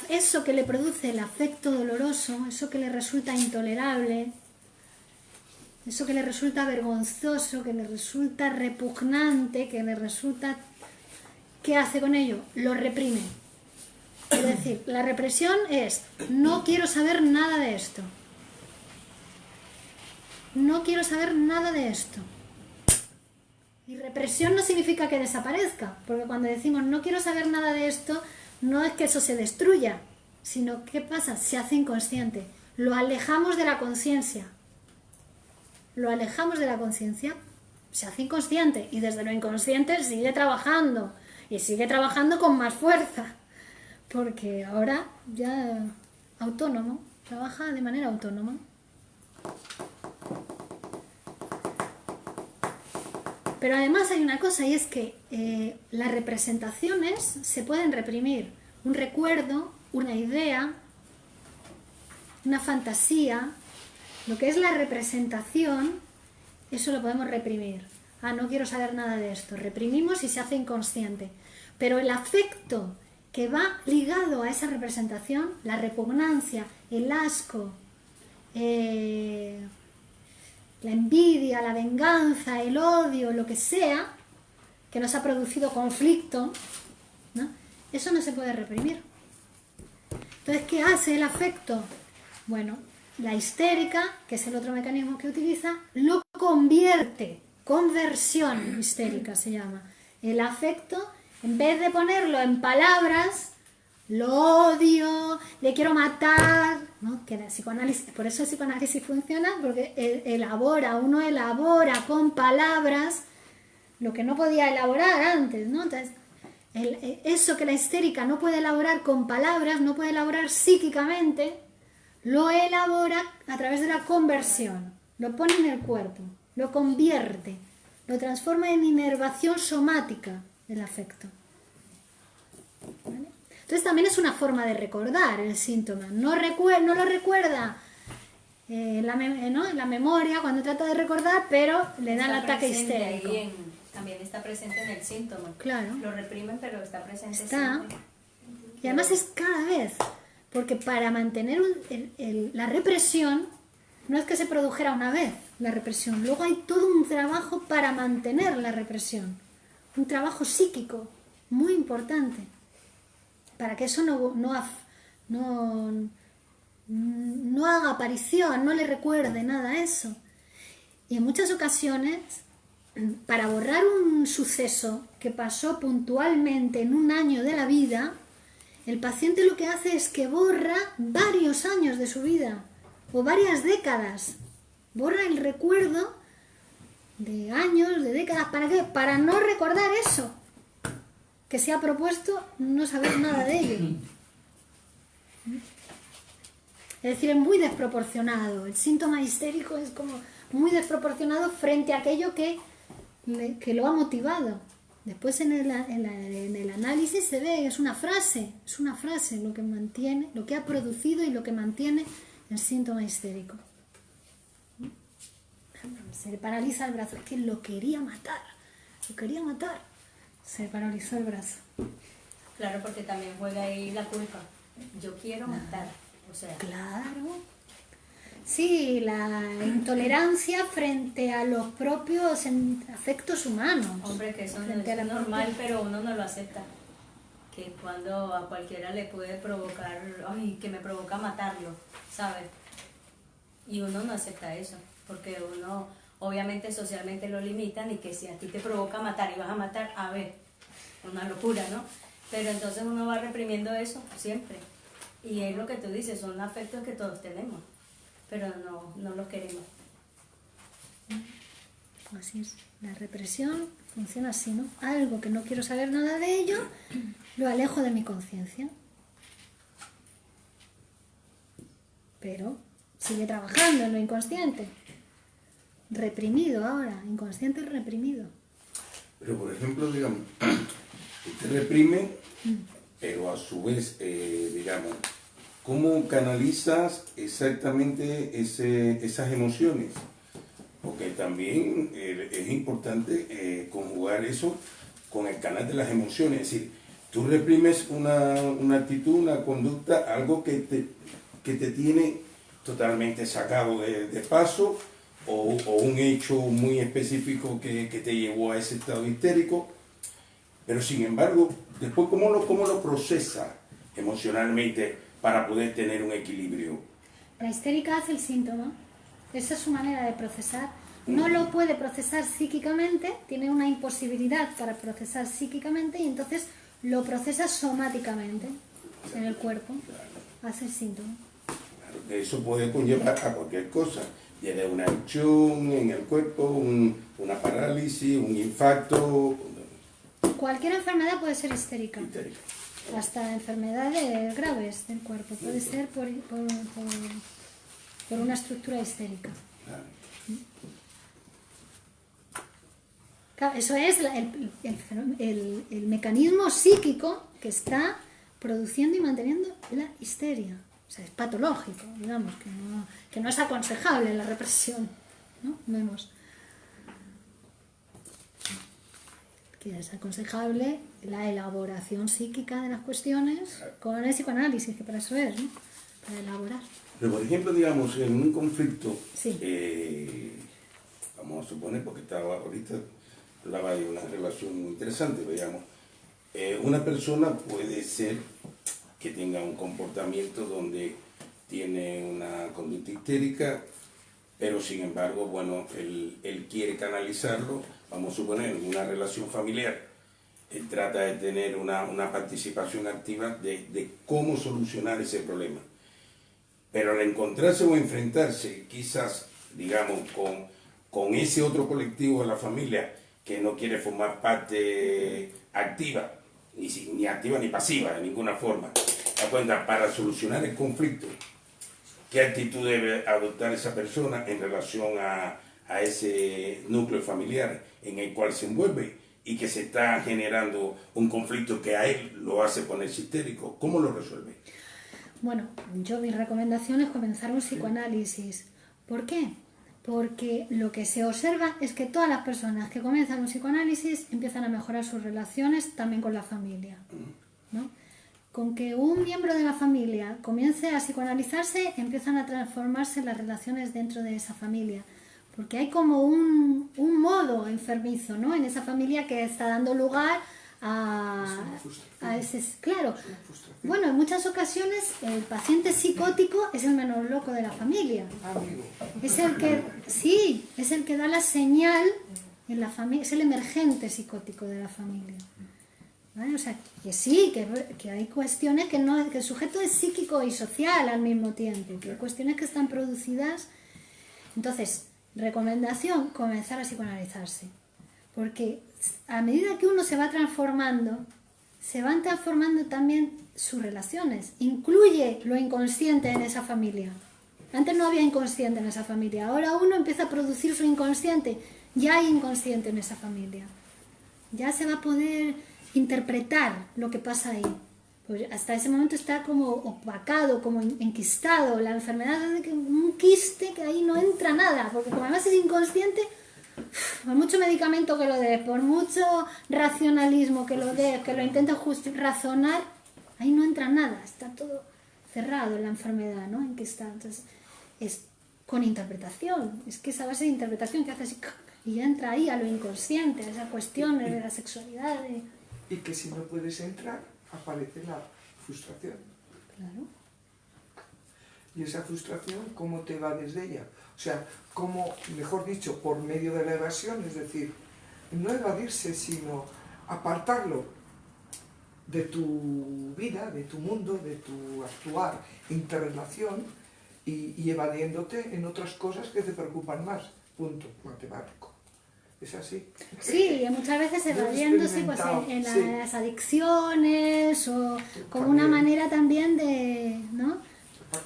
eso que le produce el afecto doloroso, eso que le resulta intolerable, eso que le resulta vergonzoso, que le resulta repugnante, que le resulta... ¿Qué hace con ello? Lo reprime. Es decir, la represión es, no quiero saber nada de esto. No quiero saber nada de esto. Y represión no significa que desaparezca, porque cuando decimos no quiero saber nada de esto, no es que eso se destruya, sino ¿qué pasa? Se hace inconsciente. Lo alejamos de la conciencia. Lo alejamos de la conciencia, se hace inconsciente, y desde lo inconsciente sigue trabajando, y sigue trabajando con más fuerza, porque ahora ya autónomo, trabaja de manera autónoma. Pero además hay una cosa, y es que las representaciones se pueden reprimir. Un recuerdo, una idea, una fantasía, lo que es la representación, eso lo podemos reprimir. Ah, no quiero saber nada de esto. Reprimimos y se hace inconsciente. Pero el afecto que va ligado a esa representación, la repugnancia, el asco, la envidia, la venganza, el odio, lo que sea, que nos ha producido conflicto, ¿no? Eso no se puede reprimir. Entonces, ¿qué hace el afecto? Bueno, la histérica, que es el otro mecanismo que utiliza, lo convierte. Conversión histérica se llama. El afecto, en vez de ponerlo en palabras, lo odio, le quiero matar, ¿no? Que el psicoanálisis, por eso el psicoanálisis funciona, porque uno elabora con palabras lo que no podía elaborar antes, ¿no? Entonces, eso que la histérica no puede elaborar con palabras, no puede elaborar psíquicamente, lo elabora a través de la conversión, lo pone en el cuerpo, lo convierte, lo transforma en inervación somática del afecto. ¿Vale? Entonces también es una forma de recordar el síntoma. No lo recuerda en la memoria cuando trata de recordar, pero le da el ataque histérico. También está presente en el síntoma. Claro. Lo reprimen, pero está presente Está. siempre. Y además es cada vez. Porque para mantener la represión, no es que se produjera una vez la represión, luego hay todo un trabajo para mantener la represión, un trabajo psíquico muy importante, para que eso no haga aparición, no le recuerde nada a eso. Y en muchas ocasiones, para borrar un suceso que pasó puntualmente en un año de la vida, el paciente lo que hace es que borra varios años de su vida, o varias décadas. Borra el recuerdo de años, de décadas. ¿Para qué? Para no recordar eso, que se ha propuesto no saber nada de ello. Es decir, es muy desproporcionado. El síntoma histérico es como muy desproporcionado frente a aquello que lo ha motivado. Después en el análisis se ve, es una frase lo que mantiene, lo que ha producido y lo que mantiene el síntoma histérico. Se le paraliza el brazo, es que lo quería matar, se le paralizó el brazo. Claro, porque también juega ahí la culpa. Yo quiero matar, o sea... Claro. Sí, la intolerancia frente a los propios afectos humanos. Hombre, que eso no Frente a la es normal, propia- pero uno no lo acepta. Que cuando a cualquiera le puede provocar, ay, que me provoca matarlo, ¿sabes? Y uno no acepta eso, porque uno obviamente socialmente lo limitan y que si a ti te provoca matar y vas a matar, a ver, una locura, ¿no? Pero entonces uno va reprimiendo eso siempre. Y es lo que tú dices, son afectos que todos tenemos, pero no los queremos. Así es. La represión funciona así, ¿no? Algo que no quiero saber nada de ello, lo alejo de mi conciencia. Pero sigue trabajando en lo inconsciente. Reprimido ahora, inconsciente reprimido. Pero por ejemplo, digamos, usted reprime, pero a su vez, digamos, ¿cómo canalizas exactamente esas emociones? Porque también es importante conjugar eso con el canal de las emociones. Es decir, tú reprimes una actitud, una conducta, algo que te tiene totalmente sacado de paso, o un hecho muy específico que te llevó a ese estado histérico, pero sin embargo, después ¿cómo lo procesa emocionalmente para poder tener un equilibrio? La histérica hace el síntoma, esa es su manera de procesar. No lo puede procesar psíquicamente, tiene una imposibilidad para procesar psíquicamente y entonces lo procesa somáticamente en el cuerpo, hace el síntoma. Claro, que eso puede conllevar a cualquier cosa, ya de una erupción en el cuerpo, una parálisis, un infarto. Cualquier enfermedad puede ser histérica. Histérica. Hasta enfermedades graves del cuerpo, puede ser por una estructura histérica. Claro. Claro, eso es el mecanismo psíquico que está produciendo y manteniendo la histeria. O sea, es patológico, digamos, que no es aconsejable la represión, ¿no? Vemos que es aconsejable la elaboración psíquica de las cuestiones con el psicoanálisis, que para eso es, ¿no? Para elaborar. Pero por ejemplo, digamos, en un conflicto, Sí. vamos a suponer, porque ahorita hablaba de una relación muy interesante, veamos, una persona puede ser que tenga un comportamiento donde tiene una conducta histérica, pero sin embargo, bueno, él quiere canalizarlo, vamos a suponer, en una relación familiar. Él trata de tener una participación activa de cómo solucionar ese problema. Pero al encontrarse o enfrentarse quizás, digamos, con ese otro colectivo de la familia que no quiere formar parte activa, ni activa ni pasiva, de ninguna forma, da cuenta, para solucionar el conflicto, ¿qué actitud debe adoptar esa persona en relación a ese núcleo familiar en el cual se envuelve y que se está generando un conflicto que a él lo hace ponerse histérico? ¿Cómo lo resuelve? Bueno, mi recomendación es comenzar un psicoanálisis. ¿Por qué? Porque lo que se observa es que todas las personas que comienzan un psicoanálisis empiezan a mejorar sus relaciones también con la familia, ¿no? Con que un miembro de la familia comience a psicoanalizarse, empiezan a transformarse las relaciones dentro de esa familia. Porque hay como un modo enfermizo, ¿no?, en esa familia que está dando lugar a ese... Claro, bueno, en muchas ocasiones el paciente psicótico es el menos loco de la familia. Es el que, sí, es el que da la señal en la familia, es el emergente psicótico de la familia. ¿Vale? O sea, que sí, que hay cuestiones que el sujeto es psíquico y social al mismo tiempo, que hay cuestiones que están producidas. Entonces, recomendación, comenzar a psicoanalizarse. Porque a medida que uno se va transformando, se van transformando también sus relaciones. Incluye lo inconsciente en esa familia. Antes no había inconsciente en esa familia. Ahora uno empieza a producir su inconsciente. Ya hay inconsciente en esa familia. Ya se va a poder interpretar lo que pasa ahí. Pues hasta ese momento está como opacado, como enquistado. La enfermedad es de un quiste que ahí no entra nada. Porque como además es inconsciente... Por mucho medicamento que lo dé, por mucho racionalismo que lo dé, que lo intente razonar, ahí no entra nada, está todo cerrado en la enfermedad, ¿no? En que está. Entonces, es con interpretación, es que esa base de interpretación que hace así, y ya entra ahí a lo inconsciente, a esas cuestiones de la sexualidad. Y que si no puedes entrar, aparece la frustración. Claro. Y esa frustración, ¿cómo te va desde ella? O sea, cómo, mejor dicho, por medio de la evasión, es decir, no evadirse, sino apartarlo. de tu vida, de tu mundo, de tu actuar, interrelación, y evadiéndote en otras cosas que te preocupan más. Punto. Matemático. Es así. Sí, y muchas veces Yo he evadiéndose pues, en experimentado, las adicciones o como una manera también de, ¿no?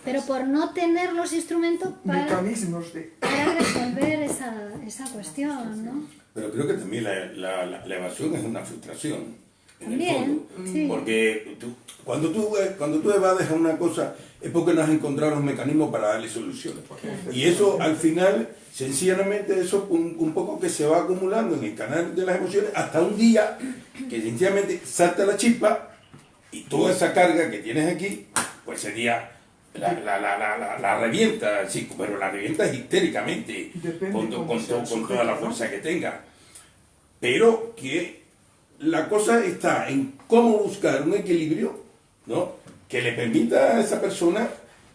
Pero por no tener los instrumentos Mecanismos de... para resolver esa cuestión, ¿no? Pero creo que también la evasión es una frustración, en el También, fondo. sí. Porque cuando tú evades a una cosa es porque no has encontrado los mecanismos para darle soluciones. Y eso al final, sencillamente, eso un poco que se va acumulando en el canal de las emociones hasta un día que sencillamente salta la chispa y toda esa carga que tienes aquí, pues sería... La revienta, sí, pero la revienta histéricamente, con toda la fuerza que tenga. Pero que la cosa está en cómo buscar un equilibrio, ¿no?, que le permita a esa persona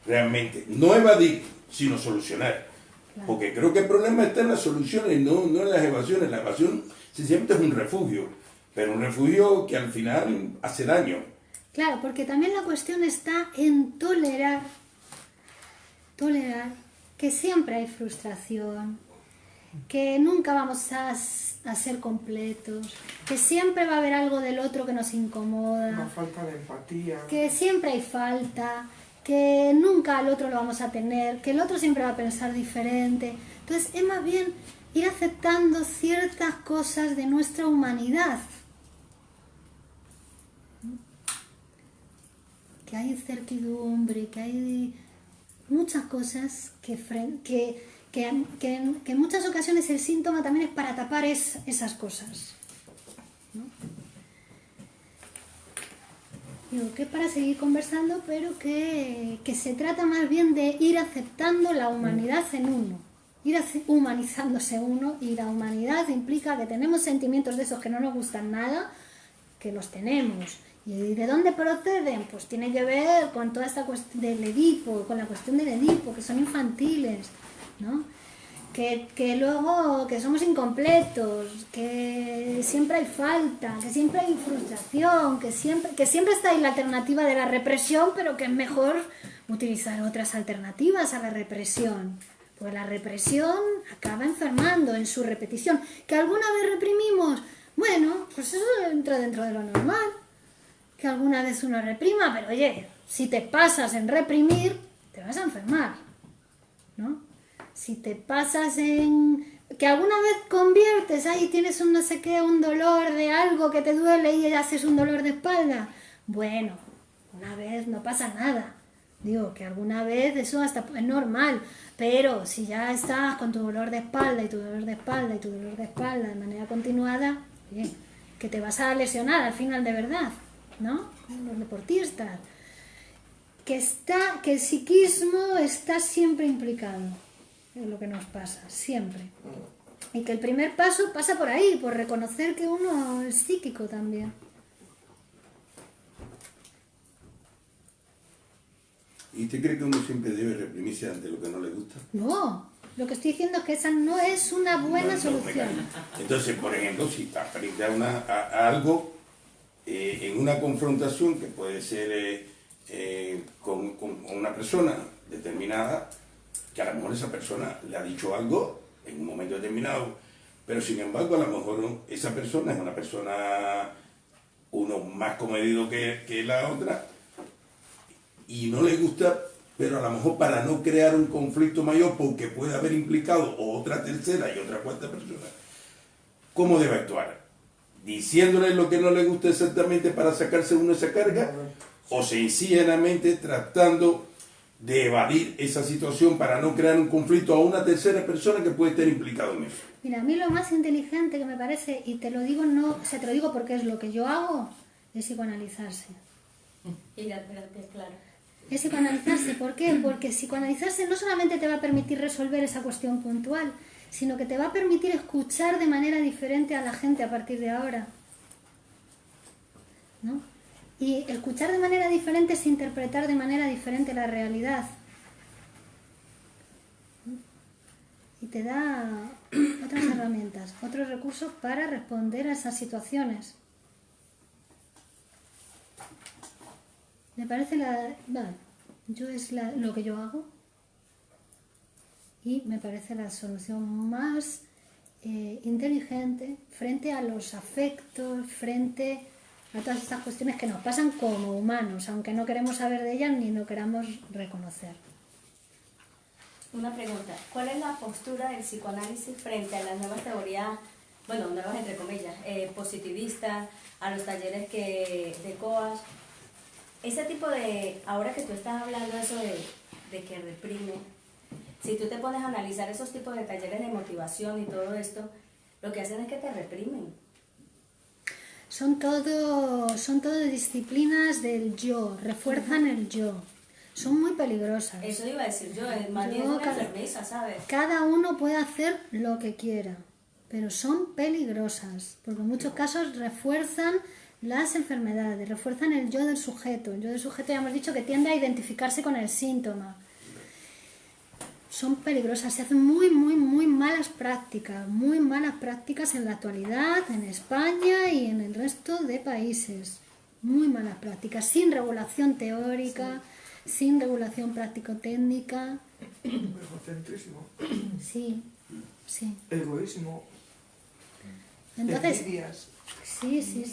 realmente no evadir, sino solucionar. Claro. Porque creo que el problema está en las soluciones, no en las evasiones. La evasión sencillamente es un refugio, pero un refugio que al final hace daño. Claro, porque también la cuestión está en tolerar que siempre hay frustración, que nunca vamos a ser completos, que siempre va a haber algo del otro que nos incomoda, Una falta de empatía. que siempre hay falta, que nunca al otro lo vamos a tener, que el otro siempre va a pensar diferente. Entonces es más bien ir aceptando ciertas cosas de nuestra humanidad. Que hay incertidumbre, que hay muchas cosas que en muchas ocasiones el síntoma también es para tapar esas cosas, ¿no? Digo, que es para seguir conversando, pero que se trata más bien de ir aceptando la humanidad en uno, ir humanizándose uno, y la humanidad implica que tenemos sentimientos de esos que no nos gustan nada, que los tenemos. ¿Y de dónde proceden? Pues tiene que ver con toda esta cuestión del Edipo, con la cuestión del Edipo, que son infantiles, ¿no? Que luego que somos incompletos, que siempre hay falta, que siempre hay frustración, que siempre está ahí la alternativa de la represión, pero que es mejor utilizar otras alternativas a la represión. Pues la represión acaba enfermando en su repetición. ¿Que alguna vez reprimimos? Bueno, pues eso entra dentro de lo normal. Que alguna vez uno reprima, pero oye, si te pasas en reprimir, te vas a enfermar, ¿no? Si te pasas en... que alguna vez conviertes, ahí tienes un no sé qué, un dolor de algo que te duele y haces un dolor de espalda. Bueno, una vez no pasa nada. Digo, que alguna vez eso hasta es normal, pero si ya estás con tu dolor de espalda y tu dolor de espalda y tu dolor de espalda de manera continuada, oye, que te vas a lesionar al final de verdad, ¿no? Como los deportistas. Que el psiquismo está siempre implicado en lo que nos pasa, siempre. Y que el primer paso pasa por ahí, por reconocer que uno es psíquico también. ¿Y usted cree que uno siempre debe reprimirse ante lo que no le gusta? No, lo que estoy diciendo es que esa no es una buena solución. Entonces, por ejemplo, si está frente a algo, en una confrontación que puede ser con una persona determinada, que a lo mejor esa persona le ha dicho algo en un momento determinado, pero sin embargo a lo mejor esa persona es una persona, uno más comedido que la otra, y no le gusta, pero a lo mejor para no crear un conflicto mayor, porque puede haber implicado otra tercera y otra cuarta persona, ¿cómo debe actuar? ¿Diciéndole lo que no le gusta exactamente para sacarse uno esa carga? ¿O sencillamente tratando de evadir esa situación para no crear un conflicto a una tercera persona que puede estar implicado en eso? Mira, a mí lo más inteligente que me parece, y te lo digo no, o sea, te lo digo porque es lo que yo hago, es psicoanalizarse. Ir a terapia, claro. Es psicoanalizarse, ¿por qué? Porque psicoanalizarse no solamente te va a permitir resolver esa cuestión puntual, sino que te va a permitir escuchar de manera diferente a la gente a partir de ahora, ¿no? Y escuchar de manera diferente es interpretar de manera diferente la realidad. Y te da otras herramientas, otros recursos para responder a esas situaciones. Me parece lo que yo hago y me parece la solución más inteligente frente a los afectos, frente a todas estas cuestiones que nos pasan como humanos, aunque no queremos saber de ellas ni no queramos reconocer. Una pregunta, ¿cuál es la postura del psicoanálisis frente a las nuevas teorías, bueno, nuevas entre comillas, positivistas, a los talleres de COAS? Ese tipo de, ahora que tú estás hablando eso de que reprime, si tú te pones a analizar esos tipos de talleres de motivación y todo esto, lo que hacen es que te reprimen. Son todo disciplinas del yo, refuerzan el yo. Son muy peligrosas. Eso iba a decir yo, más bien es una enfermeza, ¿sabes? Cada uno puede hacer lo que quiera, pero son peligrosas, porque en muchos casos refuerzan las enfermedades, refuerzan el yo del sujeto. El yo del sujeto ya hemos dicho que tiende a identificarse con el síntoma. Son peligrosas, se hacen muy malas prácticas en la actualidad, en España y en el resto de países. Muy malas prácticas, sin regulación teórica, sin regulación práctico-técnica. Egocentrismo. Sí. Egoísmo. Entonces, envidias. sí.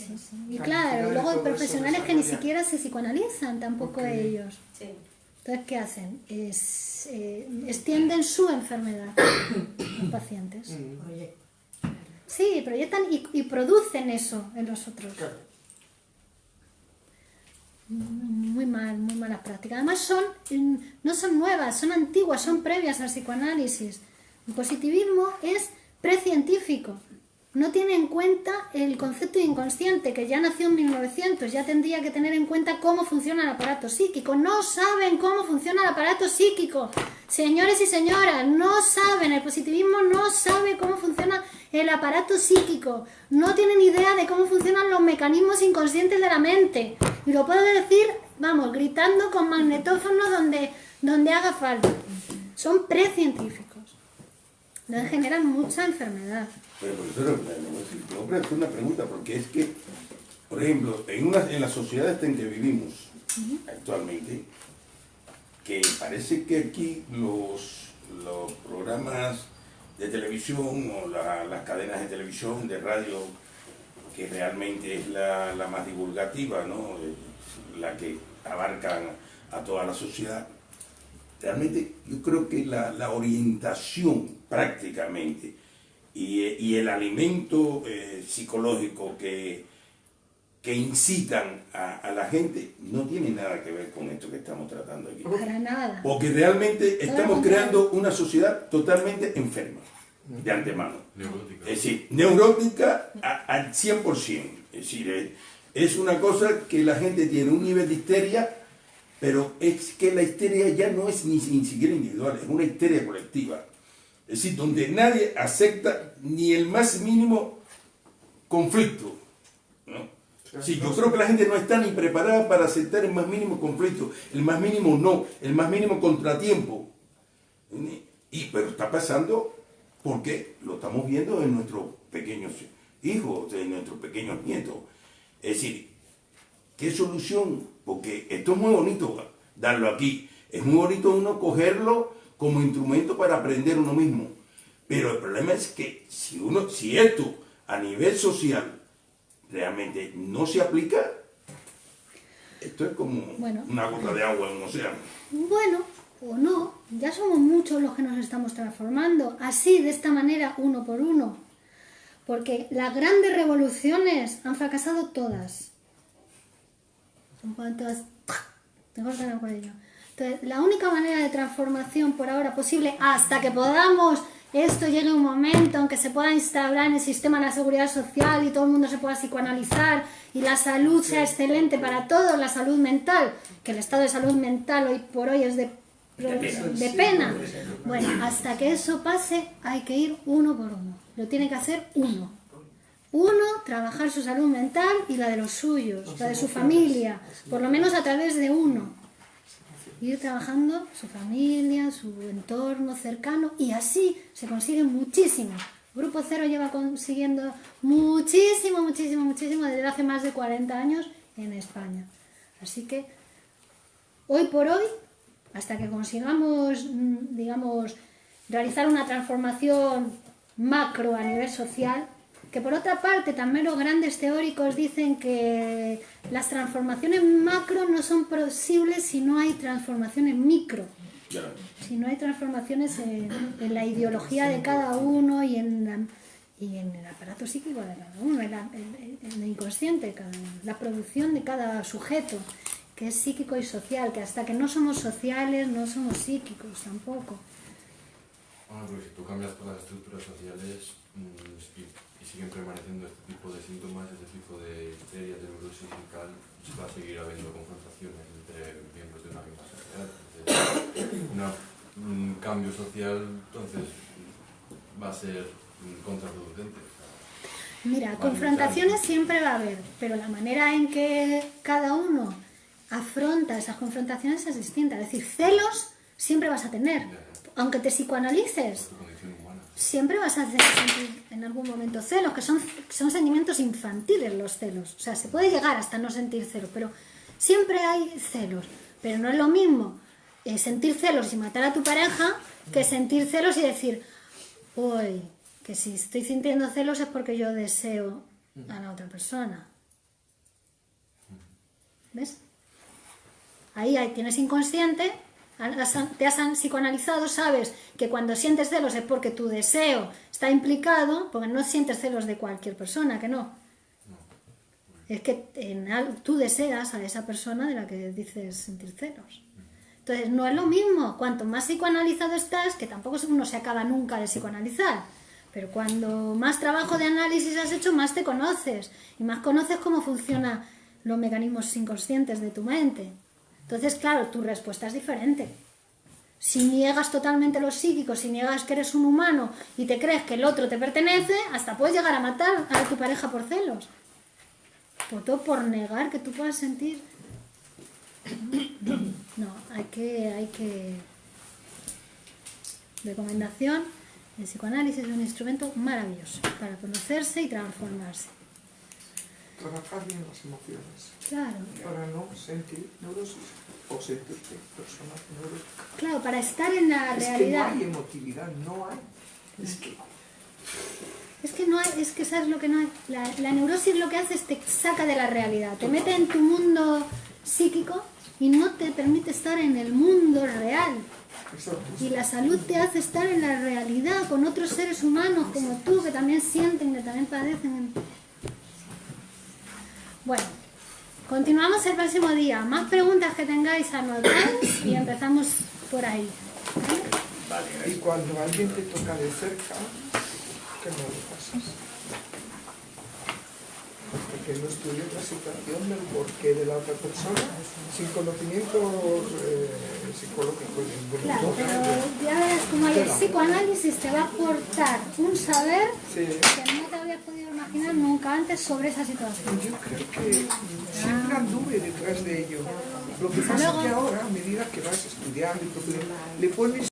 Y claro, luego hay profesionales que ni siquiera se psicoanalizan tampoco ellos. Sí. Entonces, ¿qué hacen? Extienden su enfermedad a los pacientes. Sí, proyectan y producen eso en los otros. Claro. Muy malas prácticas. Además no son nuevas, son antiguas, son previas al psicoanálisis. El positivismo es precientífico. No tiene en cuenta el concepto inconsciente, que ya nació en 1900, ya tendría que tener en cuenta cómo funciona el aparato psíquico. No saben cómo funciona el aparato psíquico. Señores y señoras, no saben, el positivismo no sabe cómo funciona el aparato psíquico. No tienen idea de cómo funcionan los mecanismos inconscientes de la mente. Y lo puedo decir, vamos, gritando con magnetófonos donde haga falta. Son precientíficos. Nos generan mucha enfermedad. Pero profesora, te voy a hacer una pregunta, porque es que, por ejemplo, en la sociedad en que vivimos actualmente, que parece que aquí los programas de televisión o las cadenas de televisión, de radio, que realmente es la más divulgativa, ¿no? La que abarcan a toda la sociedad, realmente yo creo que la orientación prácticamente y el alimento psicológico que incitan a la gente no tiene nada que ver con esto que estamos tratando aquí. Para nada. Porque realmente estamos creando una sociedad totalmente enferma, de antemano. Neurótica. Es decir, neurótica al 100%. Es decir, es una cosa que la gente tiene un nivel de histeria, pero es que la histeria ya no es ni siquiera individual, es una histeria colectiva. Es decir, donde nadie acepta ni el más mínimo conflicto, ¿no? Sí, yo creo que la gente no está ni preparada para aceptar el más mínimo conflicto, el más mínimo no, el más mínimo contratiempo. Pero está pasando porque lo estamos viendo en nuestros pequeños hijos, en nuestros pequeños nietos. Es decir, ¿qué solución? Porque esto es muy bonito darlo aquí, es muy bonito uno cogerlo como instrumento para aprender uno mismo. Pero el problema es que si esto a nivel social realmente no se aplica, esto es como una gota de agua en un océano. Bueno, o no, ya somos muchos los que nos estamos transformando, así, de esta manera, uno por uno. Porque las grandes revoluciones han fracasado todas. Te cortan el cuello. Entonces, la única manera de transformación por ahora posible, hasta que podamos, esto llegue un momento en que se pueda instaurar en el sistema de la seguridad social y todo el mundo se pueda psicoanalizar y la salud sea excelente para todos, la salud mental, que el estado de salud mental hoy por hoy es de pena. Bueno, hasta que eso pase hay que ir uno por uno, lo tiene que hacer uno. Uno, trabajar su salud mental y la de los suyos, la de su familia, por lo menos a través de uno. Ir trabajando su familia, su entorno cercano, y así se consigue muchísimo. Grupo Cero lleva consiguiendo muchísimo desde hace más de 40 años en España. Así que hoy por hoy, hasta que consigamos, digamos, realizar una transformación macro a nivel social, que por otra parte también los grandes teóricos dicen que las transformaciones macro no son posibles si no hay transformaciones micro, si no hay transformaciones en la ideología de cada uno y en el aparato psíquico de cada uno, en el inconsciente, la producción de cada sujeto, que es psíquico y social, que hasta que no somos sociales no somos psíquicos tampoco. Bueno, porque si tú cambias todas las estructuras sociales y siguen permaneciendo este tipo de síntomas, este tipo de histeria, de neurosis y tal, va a seguir habiendo confrontaciones entre miembros de una misma sociedad. Entonces, un cambio social, entonces, va a ser contraproducente. Mira, confrontaciones siempre va a haber, pero la manera en que cada uno afronta esas confrontaciones es distinta. Es decir, celos siempre vas a tener. Aunque te psicoanalices, siempre vas a sentir en algún momento celos, que son sentimientos infantiles los celos. O sea, se puede llegar hasta no sentir celos, pero siempre hay celos. Pero no es lo mismo sentir celos y matar a tu pareja que sentir celos y decir, uy, que si estoy sintiendo celos es porque yo deseo a la otra persona. ¿Ves? Ahí tienes inconsciente. Te has psicoanalizado, sabes que cuando sientes celos es porque tu deseo está implicado, porque no sientes celos de cualquier persona, que no. Es que tú deseas a esa persona de la que dices sentir celos. Entonces no es lo mismo, cuanto más psicoanalizado estás, que tampoco uno se acaba nunca de psicoanalizar, pero cuando más trabajo de análisis has hecho, más te conoces, y más conoces cómo funcionan los mecanismos inconscientes de tu mente. Entonces, claro, tu respuesta es diferente. Si niegas totalmente lo psíquico, si niegas que eres un humano y te crees que el otro te pertenece, hasta puedes llegar a matar a tu pareja por celos. Por todo por negar que tú puedas sentir. No, hay que... Recomendación, el psicoanálisis es un instrumento maravilloso para conocerse y transformarse. Trabajar bien las emociones. Claro. Para no sentir neurosis o sentirte persona neurótica. Claro, para estar en la realidad. Es que no hay emotividad, no hay. Es que sabes lo que no hay. La neurosis lo que hace es te saca de la realidad, te mete en tu mundo psíquico y no te permite estar en el mundo real. Y la salud te hace estar en la realidad con otros seres humanos como tú, que también sienten, que también padecen. Bueno, continuamos el próximo día. Más preguntas que tengáis, anotáis y empezamos por ahí. Y cuando alguien te toca de cerca, que no le pasas. Porque no estudias la situación del porqué de la otra persona sin conocimientos psicológicos. Claro, pero ya verás como el psicoanálisis te va a aportar un saber que no te habías podido imaginar nunca antes sobre esa situación. Yo creo que siempre anduve detrás de ello. Lo que pasa es que ahora, a medida que vas estudiando y le pones